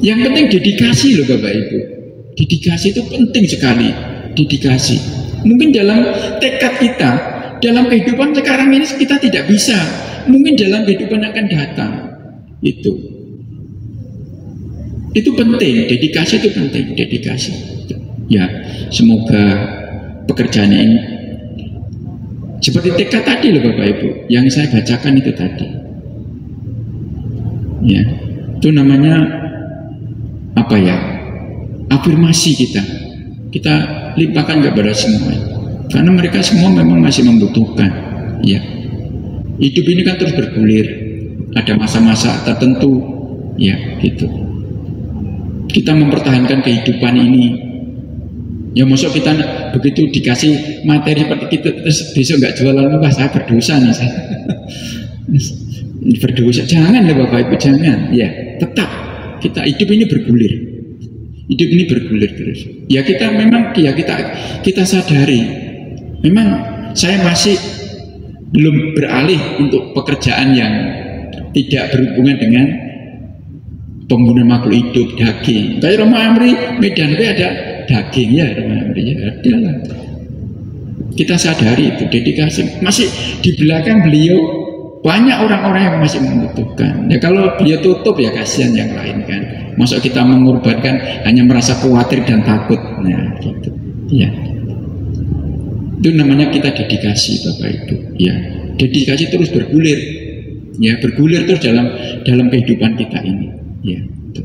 C: Yang penting dedikasi loh Bapak Ibu. Dedikasi itu penting sekali. Dedikasi. Mungkin dalam tekad kita, dalam kehidupan sekarang ini kita tidak bisa. Mungkin dalam kehidupan akan datang. Itu penting. Dedikasi itu penting. Dedikasi. Ya, semoga pekerjaan ini seperti tekad tadi loh Bapak Ibu, yang saya bacakan itu tadi. Ya, itu namanya apa ya? Afirmasi kita limpahkan kepada semua, karena mereka semua memang masih membutuhkan. Ya, hidup ini kan terus bergulir, ada masa-masa tertentu, ya gitu. Kita mempertahankan kehidupan ini. Ya masuk kita begitu dikasih materi seperti itu terus besok nggak jualan, wah saya berdosa nih saya. Berdosa, jangan ya Bapak Ibu, jangan. Ya tetap kita hidup ini bergulir. Hidup ini bergulir terus. Ya kita memang ya kita sadari. Memang saya masih belum beralih untuk pekerjaan yang tidak berhubungan dengan penggunaan makhluk hidup, daging. Kayak Roma Amri, Medan itu ada daging ya, Roma Amri ya ada lah. Kita sadari itu dedikasi. Masih di belakang beliau banyak orang-orang yang masih membutuhkan. Ya kalau beliau tutup ya kasihan yang lain kan. Masa kita mengorbankan hanya merasa khawatir dan takut. Nah gitu. Ya. Itu namanya kita dedikasi Bapak Ibu. Ya. Dedikasi terus bergulir. Ya, bergulir terus dalam kehidupan kita ini. Ya. Itu.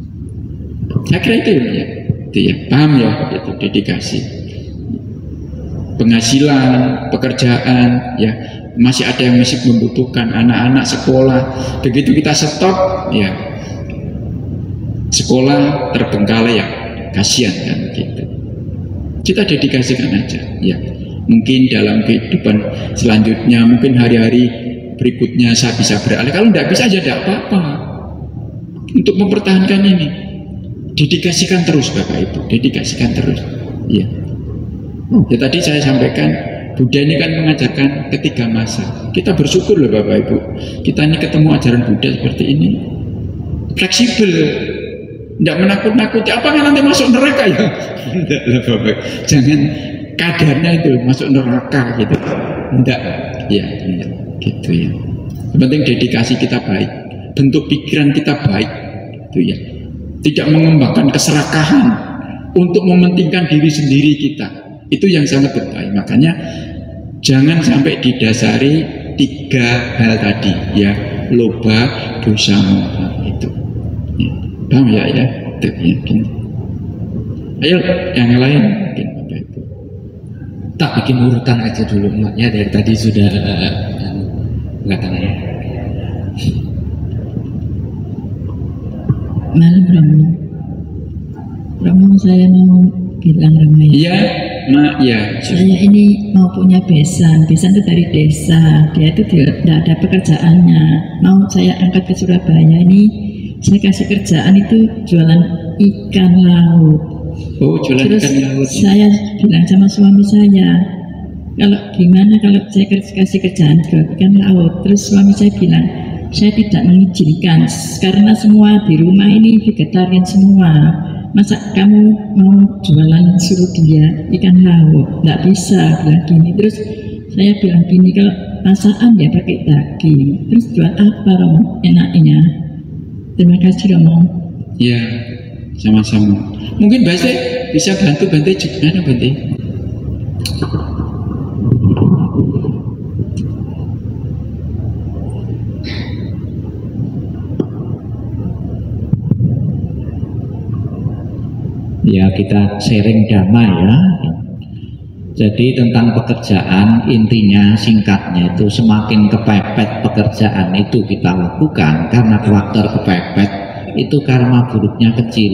C: Saya kira itu ya. Itu ya. Paham ya itu dedikasi. Penghasilan, pekerjaan, ya. Masih ada yang masih membutuhkan, anak-anak sekolah. Begitu kita stop, ya sekolah terbengkalai ya, kasihan kan gitu. Kita dedikasikan aja, ya. Mungkin dalam kehidupan selanjutnya, mungkin hari-hari berikutnya saya bisa beralih. Kalau tidak bisa aja tidak apa-apa. Untuk mempertahankan ini, dedikasikan terus Bapak Ibu, dedikasikan terus. Ya. Ya tadi saya sampaikan. Buddha ini kan mengajarkan ketiga masa. Kita bersyukur loh Bapak Ibu. Kita ini ketemu ajaran Buddha seperti ini. Fleksibel. Tidak menakut-nakuti. Apakah nanti masuk neraka ya? Tidak lah Bapak. Jangan kadarnya itu masuk neraka gitu. Tidak. Ya, gitu ya. Yang penting dedikasi kita baik. Bentuk pikiran kita baik. Itu ya. Tidak mengembangkan keserakahan untuk mementingkan diri sendiri kita. Itu yang sangat berbahaya. Makanya jangan sampai didasari tiga hal tadi ya, loba, dosa, moha itu. Ya. Paham ya ya? Itu ya. Ayo yang lain mungkin Bapak Ibu.
B: Tak bikin urutan aja dulu maknya dari tadi sudah katanya.
F: Malam Romo saya mau bilang Romo ya.
C: Iya, Mak ya.
F: Saya ini mau punya besan itu dari desa. Dia itu tidak ada pekerjaannya. Mau saya angkat ke Surabaya ini, saya kasih kerjaan itu jualan ikan laut.
C: Oh, jualan
F: Terus
C: ikan laut.
F: saya bilang sama suami saya, kalau gimana kalau saya kasih kerjaan jual ikan laut. Terus suami saya bilang, saya tidak mengizinkan karena semua di rumah ini vegetarian semua. Masa kamu mau jualan suruh dia ikan laut? Nggak bisa, bilang gini. Terus saya bilang gini, kalau masakan ya pakai daging. Terus jual apa Romo enaknya? Terima kasih Romo.
C: Ya, sama-sama. Mungkin Bante bisa bantu gimana Bante?
B: Ya kita sharing damai ya. Jadi tentang pekerjaan intinya singkatnya itu semakin kepepet pekerjaan itu kita lakukan karena faktor kepepet itu karma buruknya kecil.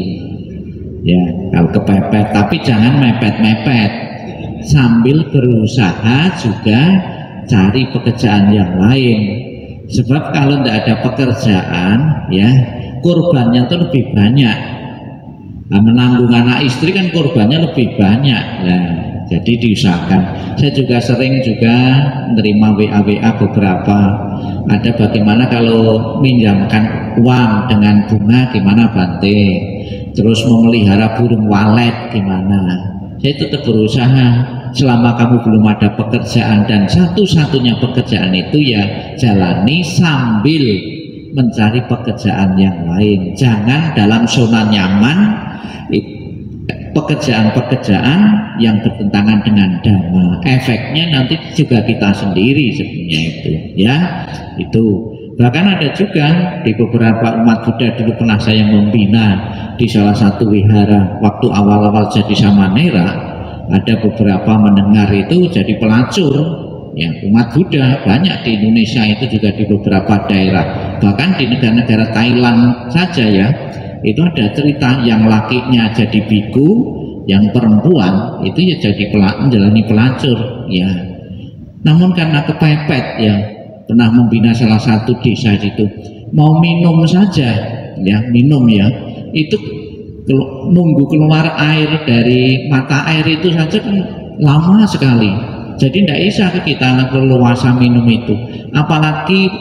B: Ya kalau kepepet tapi jangan mepet-mepet sambil berusaha juga cari pekerjaan yang lain. Sebab kalau tidak ada pekerjaan ya
C: korbannya tuh lebih banyak. Nah, menanggung anak istri kan korbannya lebih banyak. Nah, jadi diusahakan. Saya juga sering menerima WA beberapa. Ada bagaimana kalau minjamkan uang dengan bunga gimana Bante? Terus memelihara burung walet gimana? Saya tetap berusaha. Selama kamu belum ada pekerjaan dan satu-satunya pekerjaan itu ya jalani sambil mencari pekerjaan yang lain. Jangan dalam zona nyaman pekerjaan-pekerjaan yang bertentangan dengan dhamma. Efeknya nanti juga kita sendiri sebenarnya itu, ya. Itu. Bahkan ada juga di beberapa umat Buddha dulu pernah saya membina di salah satu wihara waktu awal-awal jadi samanera. Ada beberapa mendengar itu jadi pelacur, ya, umat Buddha banyak di Indonesia itu juga di beberapa daerah, bahkan di negara-negara Thailand saja ya, itu ada cerita yang lakinya jadi biku, yang perempuan itu ya jadi menjalani pelacur, ya. Namun karena kepepet ya, pernah membina salah satu desa itu, mau minum saja, ya minum ya, itu nunggu keluar air dari mata air itu saja kan lama sekali. Jadi tidak bisa kita leluasa minum itu, apalagi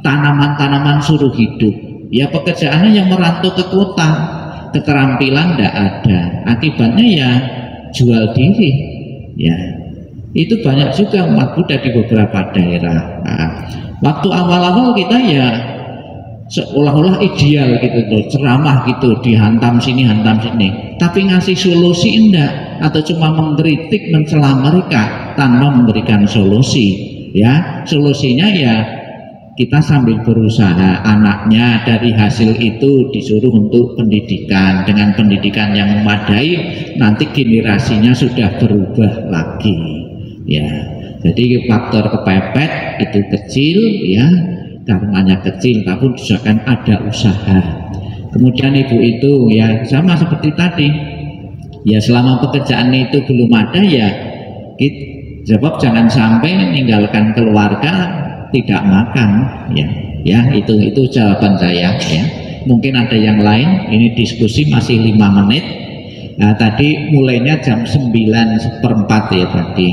C: tanaman-tanaman suruh hidup. Ya pekerjaannya yang merantau ke kota, keterampilan tidak ada, akibatnya ya jual diri. Ya itu banyak juga umat Buddha di beberapa daerah. Nah, waktu awal-awal kita ya seolah-olah ideal gitu loh, ceramah gitu, dihantam sini hantam sini, tapi ngasih solusi enggak, atau cuma mengkritik mencela mereka tanpa memberikan solusi. Ya solusinya ya kita sambil berusaha, anaknya dari hasil itu disuruh untuk pendidikan, dengan pendidikan yang memadai nanti generasinya sudah berubah lagi. Ya jadi faktor kepepet itu kecil ya, karmanya kecil, tapi kan ada usaha. Kemudian ibu itu ya sama seperti tadi, ya selama pekerjaan itu belum ada ya sebab jangan sampai meninggalkan keluarga tidak makan, ya itu jawaban saya ya. Mungkin ada yang lain, ini diskusi masih 5 menit. Nah, tadi mulainya jam 9:04 ya tadi,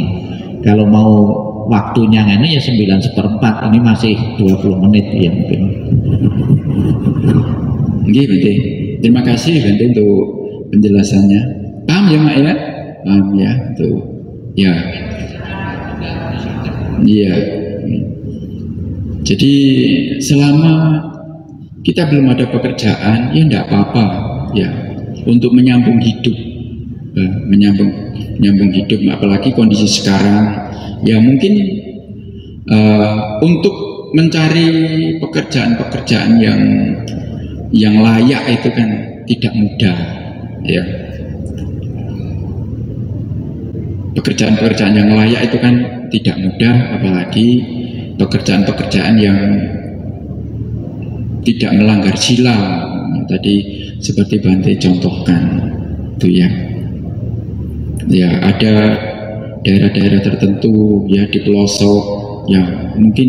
C: kalau mau waktunya ini ya 9:04, ini masih 20 menit ya mungkin. Gitu. Terima kasih Bante untuk penjelasannya. Paham ya Mak ya? Paham ya, tuh. Ya. Iya. Jadi selama kita belum ada pekerjaan ya enggak apa-apa ya, untuk menyambung hidup, menyambung hidup, apalagi kondisi sekarang. Ya mungkin untuk mencari pekerjaan-pekerjaan yang layak itu kan tidak mudah ya. Pekerjaan-pekerjaan yang layak itu kan tidak mudah, apalagi pekerjaan-pekerjaan yang tidak melanggar sila tadi seperti Bante contohkan itu ya. Ya ada daerah-daerah tertentu ya di pelosok ya, mungkin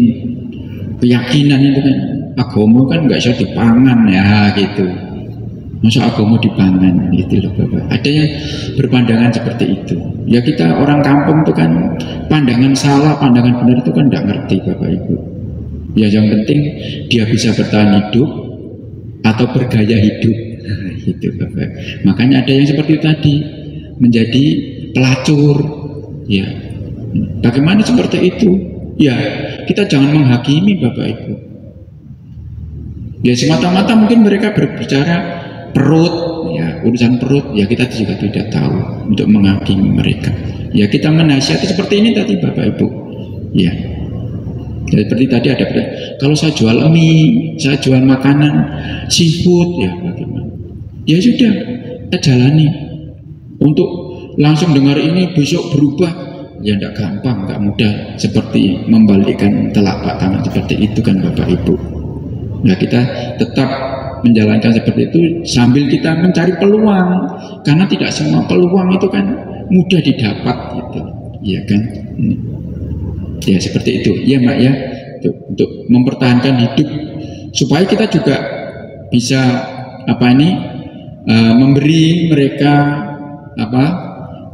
C: keyakinan itu kan agama kan nggak bisa dipangan ya gitu, masa agama dipangan gitu loh Bapak. Ada yang berpandangan seperti itu ya. Kita orang kampung itu kan pandangan salah, pandangan benar itu kan nggak ngerti Bapak Ibu ya. Yang penting dia bisa bertahan hidup atau bergaya hidup gitu Bapak. Makanya ada yang seperti itu tadi, menjadi pelacur ya. Bagaimana seperti itu ya, kita jangan menghakimi Bapak Ibu ya, semata-mata mungkin mereka berbicara perut ya, urusan perut ya, kita juga tidak tahu untuk menghakimi mereka ya. Kita menasihati seperti ini tadi Bapak Ibu ya. Seperti tadi ada, kalau saya jual mie, saya jual makanan seafood ya, bagaimana ya, sudah kita jalani. Untuk langsung dengar ini besok berubah ya tidak gampang, nggak mudah seperti membalikkan telapak tangan seperti itu kan Bapak Ibu. Nah kita tetap menjalankan seperti itu sambil kita mencari peluang, karena tidak semua peluang itu kan mudah didapat gitu ya kan. Ya seperti itu ya Mak ya, untuk mempertahankan hidup supaya kita juga bisa memberi mereka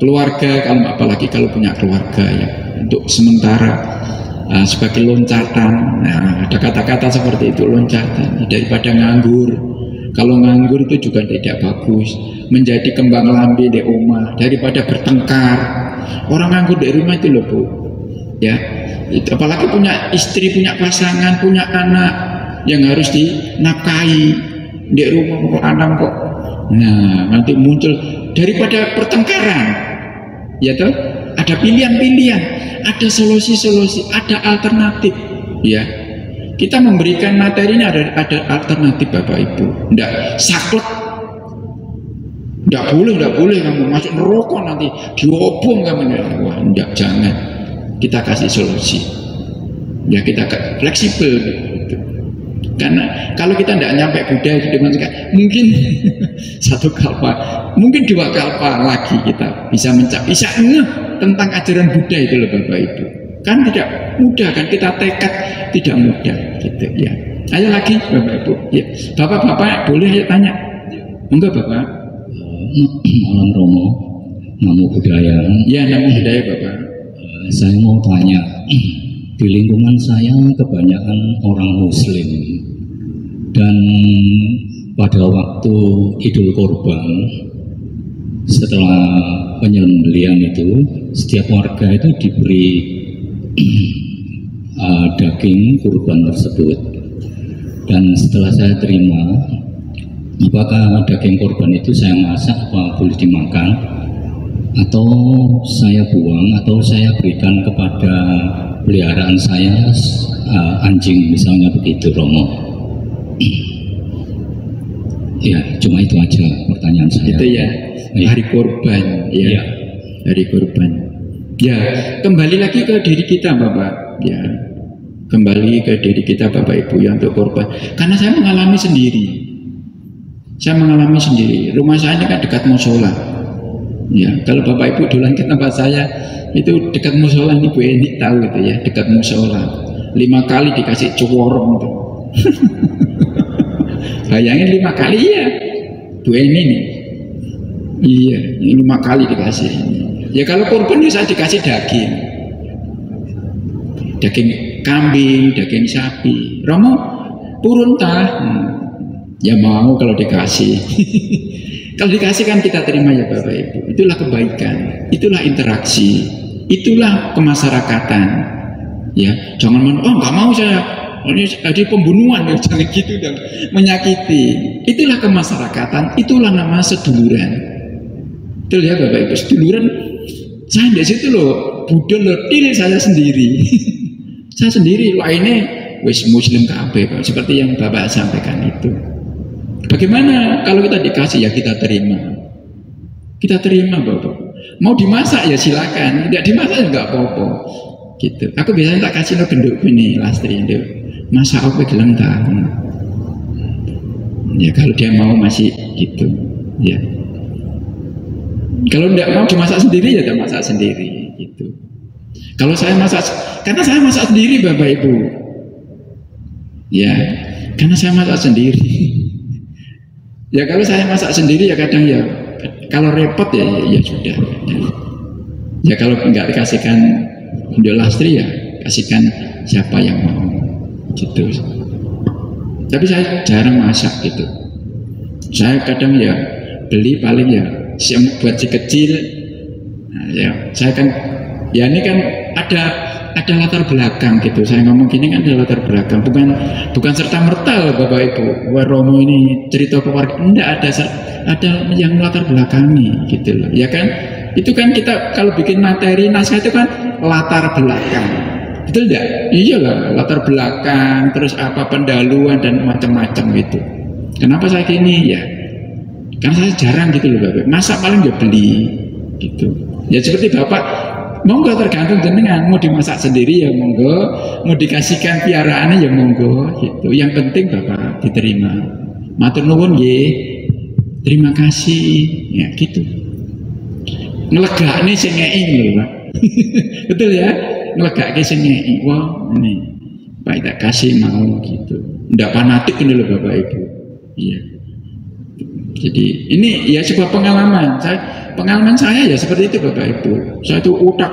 C: keluarga, kalau apalagi kalau punya keluarga ya, untuk sementara sebagai loncatan. Nah, ada kata-kata seperti itu, loncatan, daripada nganggur. Kalau nganggur itu juga tidak bagus, menjadi kembang lambe di rumah daripada bertengkar. Orang nganggur di rumah itu loh Bu, ya itu, apalagi punya istri, punya pasangan, punya anak yang harus dinafkahi di rumah anak kok. Nah, nanti muncul daripada pertengkaran, ya toh, ada pilihan-pilihan, ada solusi-solusi, ada alternatif, ya. Kita memberikan materi ini ada alternatif Bapak Ibu. Nggak saklek, nggak boleh kamu masuk neraka nanti diobong kamu. Wah, nggak, jangan. Kita kasih solusi. Ya kita fleksibel gitu. Karena kalau kita tidak nyampe budaya dengan mungkin satu kalpa, mungkin dua kalpa lagi kita bisa mencapai, bisa tentang ajaran Buddha itu loh Bapak Ibu. Kan tidak mudah kan, kita tekad tidak mudah gitu ya. Ayo lagi Bapak Ibu. Ya, Bapak-bapak boleh ayo tanya. Enggak Bapak?
G: Malam Romo, namo budaya.
C: Ya, namo budaya Bapak.
G: Saya mau tanya, di lingkungan saya kebanyakan orang Muslim, dan pada waktu Idul Kurban, setelah penyembelihan itu, setiap warga itu diberi daging kurban tersebut. Dan setelah saya terima, apakah daging kurban itu saya masak apa boleh dimakan, atau saya buang, atau saya berikan kepada peliharaan saya, anjing misalnya begitu Romo. Ya, cuma itu aja pertanyaan saya.
C: Itu ya, hari kurban ya, ya. Hari kurban. Ya, kembali lagi ke diri kita Bapak. Ya, kembali ke diri kita Bapak Ibu yang untuk kurban. Karena saya mengalami sendiri. Saya mengalami sendiri. Rumah saya ini kan dekat musola. Ya, kalau Bapak Ibu duluan ke tempat saya itu dekat musola, ini Bu Eni tahu itu ya, dekat musola. 5 kali dikasih cuworong itu. Bayangin 5 kali ya, Bu Eni nih. Iya, 5 kali dikasih. Ya kalau kurban bisa dikasih daging, daging kambing, daging sapi. Romo turun tah, ya mau kalau dikasih. Kalau dikasih kan kita terima ya Bapak Ibu. Itulah kebaikan, itulah interaksi, itulah kemasyarakatan. Ya, jangan nggak mau saya, ini ada pembunuhan ya, jangan gitu dong, menyakiti. Itulah kemasyarakatan, itulah nama seduluran. Betul ya Bapak Ibu, seduluran. Saya di situ loh, budal loh, ini saya sendiri. Saya sendiri, lainnya wis Muslim kabeh, seperti yang Bapak sampaikan itu. Bagaimana kalau kita dikasih ya kita terima. Kita terima Bapak. Mau dimasak ya silakan, tidak dimasak ya nggak apa-apa. Gitu. Aku biasanya tak kasih lo genduk ini lastri itu. Masak apa gelem tak? Ya kalau dia mau masih gitu. Ya. Kalau tidak mau dimasak sendiri ya kita masak sendiri gitu. Kalau saya masak, karena saya masak sendiri Bapak Ibu. Ya, karena saya masak sendiri. Ya kalau saya masak sendiri ya kadang ya, kalau repot ya sudah. Ya kalau nggak dikasihkan Bunda Lastri ya kasihkan siapa yang mau gitu. Tapi saya jarang masak gitu. Saya kadang ya beli paling ya buat si kecil. Nah, ya saya kan ya ini kan ada latar belakang gitu. Saya ngomong gini kan ada latar belakang, bukan serta merta Bapak Ibu. Wah Romo ini cerita keluarga, enggak ada yang latar belakangi gitu loh. Ya kan itu kan kita kalau bikin materi naskah itu kan latar belakang, betul enggak? Iyalah latar belakang, terus apa pendahuluan dan macam-macam gitu. Kenapa saya gini ya? Karena saya jarang gitu loh Bapak. Masak paling ya beli gitu. Ya seperti Bapak, monggo tergantung jenengan, mau dimasak sendiri ya monggo, mau dikasihkan piaraannya ya monggo gitu. Yang penting Bapak diterima. Matur nuwun nggih. Terima kasih. Ya gitu. Ngelegakne sing ngeki lho, Pak. Betul ya? Ngelegakne sing ngeki. Wah, ini Pak tak kasih mau gitu. Ndak fanatik ini lho Bapak Ibu. Iya. Jadi ini ya sebuah pengalaman. Pengalaman saya ya seperti itu Bapak Ibu. Saya itu utak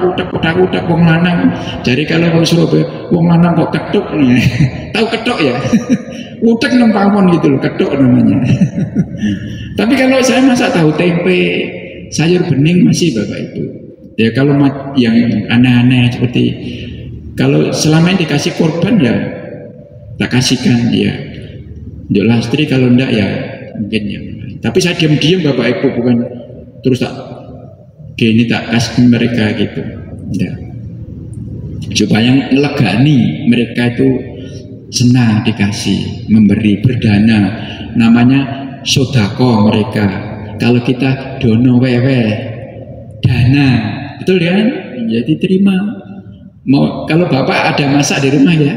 C: wong lanang. Jadi kalau wong Surabaya, wong lanang kok ketuk nih. Tahu ketuk ya? Utak nang pawon gitu loh, ketuk namanya. Tapi kalau saya masak tahu tempe, sayur bening masih Bapak Ibu. Ya kalau yang aneh-aneh seperti kalau selama ini dikasih korban ya tak kasihkan ya. Untuk lastri kalau enggak ya mungkin ya. Tapi saya diam-diam Bapak Ibu, bukan terus tak gini tak kasih mereka gitu. Enggak. Supaya melegani mereka itu senang dikasih, memberi, berdana. Namanya sodako mereka. Kalau kita dono wewe, dana, betul ya? Ya diterima. Mau kalau Bapak ada masak di rumah ya,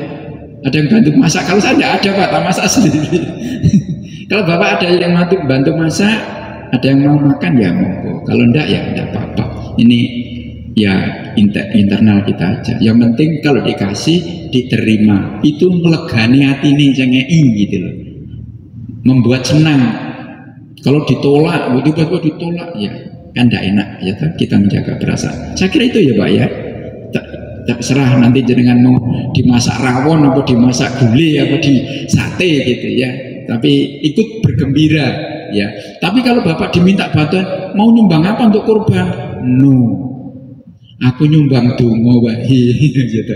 C: ada yang bantu masak. Kalau saya tidak ada Pak, tak masak sendiri. Kalau Bapak ada yang bantu masak, ada yang mau makan ya monggo. Kalau enggak ya enggak apa-apa. Ini ya internal kita aja. Yang penting kalau dikasih diterima, itu melegani hati ini jengei gitu loh. Membuat senang. Kalau ditolak, tiba-tiba ditolak ya kan enggak enak ya. Kita menjaga perasaan. Saya kira itu ya Pak ya. Terserah nanti jenengan mau dimasak rawon atau dimasak gulai atau di sate gitu ya. Tapi ikut bergembira ya. Tapi kalau Bapak diminta bantuan, mau nyumbang apa untuk kurban? No. Aku nyumbang dongo Pak. Gitu.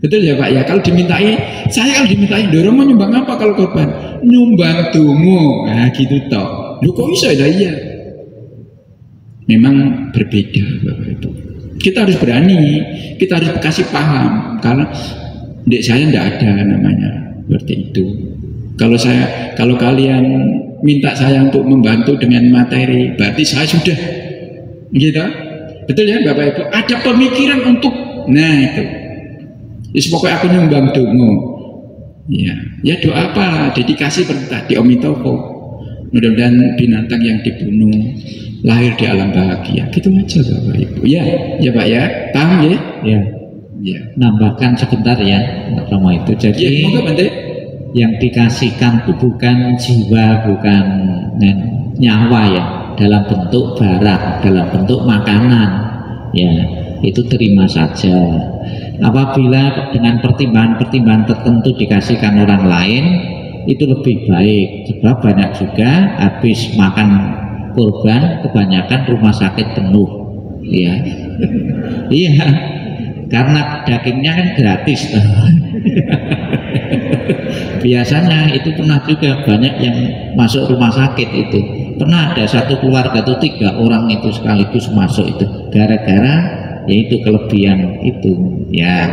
C: Betul ya Pak ya. Kalau dimintai, saya kalau dimintai dorong mau nyumbang apa kalau korban? Nyumbang dongo. Nah gitu toh. Lu kok bisa ya? Iya. Memang berbeda Bapak Ibu. Kita harus berani, kita harus kasih paham karena dek saya tidak ada namanya seperti itu. Kalau kalian minta saya untuk membantu dengan materi, berarti saya sudah, gitu. Betul ya Bapak Ibu? Ada pemikiran untuk, nah itu. Jadi pokoknya aku nyumbang dongo. Ya doa apa? Dedikasi perintah di Omitoko. Mudah-mudahan binatang yang dibunuh lahir di alam bahagia. Gitu aja Bapak Ibu. Ya Pak ya. Paham ya? Ya.
H: Nambahkan sebentar ya Romo itu. Jadi yang dikasihkan itu bukan jiwa, bukan nyawa ya, dalam bentuk barang, dalam bentuk makanan. Ya, itu terima saja. Apabila dengan pertimbangan-pertimbangan tertentu dikasihkan orang lain, itu lebih baik. Sebab banyak juga habis makan kurban kebanyakan rumah sakit penuh, ya. Iya, karena dagingnya kan gratis. Biasanya itu pernah juga banyak yang masuk rumah sakit itu. Pernah ada satu keluarga itu 3 orang itu sekaligus masuk itu gara-gara yaitu kelebihan itu ya.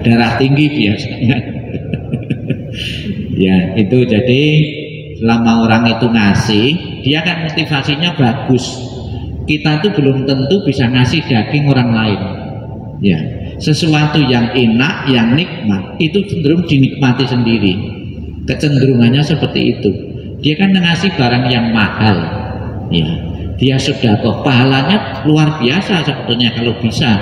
H: Darah tinggi biasanya. Ya itu jadi selama orang itu ngasih, dia kan motivasinya bagus. Kita tuh belum tentu bisa ngasih daging orang lain. Ya, sesuatu yang enak, yang nikmat itu cenderung dinikmati sendiri. Kecenderungannya seperti itu. Dia kan ngasih barang yang mahal. Ya, dia sudah pahalanya luar biasa sebetulnya kalau bisa.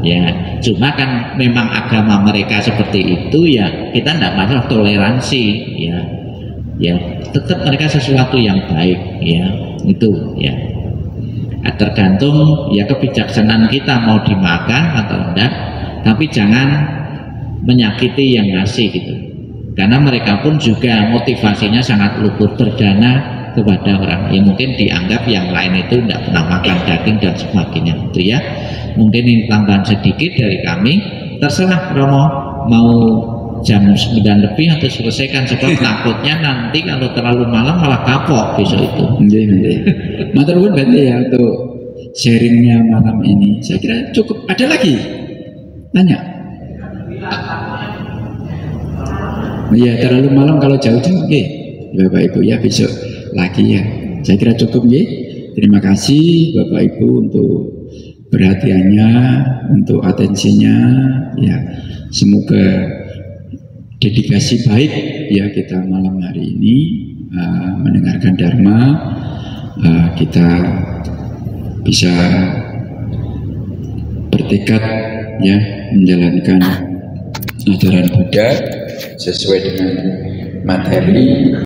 H: Ya, cuma kan memang agama mereka seperti itu ya, kita tidak masalah toleransi ya. Ya, tetap mereka sesuatu yang baik ya, itu ya. Tergantung ya kebijaksanaan kita mau dimakan atau enggak, tapi jangan menyakiti yang ngasih gitu. Karena mereka pun juga motivasinya sangat luhur, berdana kepada orang yang mungkin dianggap yang lain itu tidak pernah makan daging dan sebagainya itu ya. Mungkin ini tambahan sedikit dari kami. Terserah Romo mau jam 9 lebih atau selesaikan, sebab takutnya nanti kalau terlalu malam malah kapok besok itu.
C: Matur nuwun berarti ya untuk sharingnya malam ini. Saya kira cukup. Ada lagi? Tanya. Ya terlalu malam kalau jauh-jauh. Oke, Bapak Ibu ya besok lagi ya. Saya kira cukup ya. Terima kasih Bapak Ibu untuk perhatiannya, untuk atensinya. Ya semoga dedikasi baik ya kita malam hari ini mendengarkan Dharma, kita bisa bertekad ya menjalankan ajaran Buddha sesuai dengan materi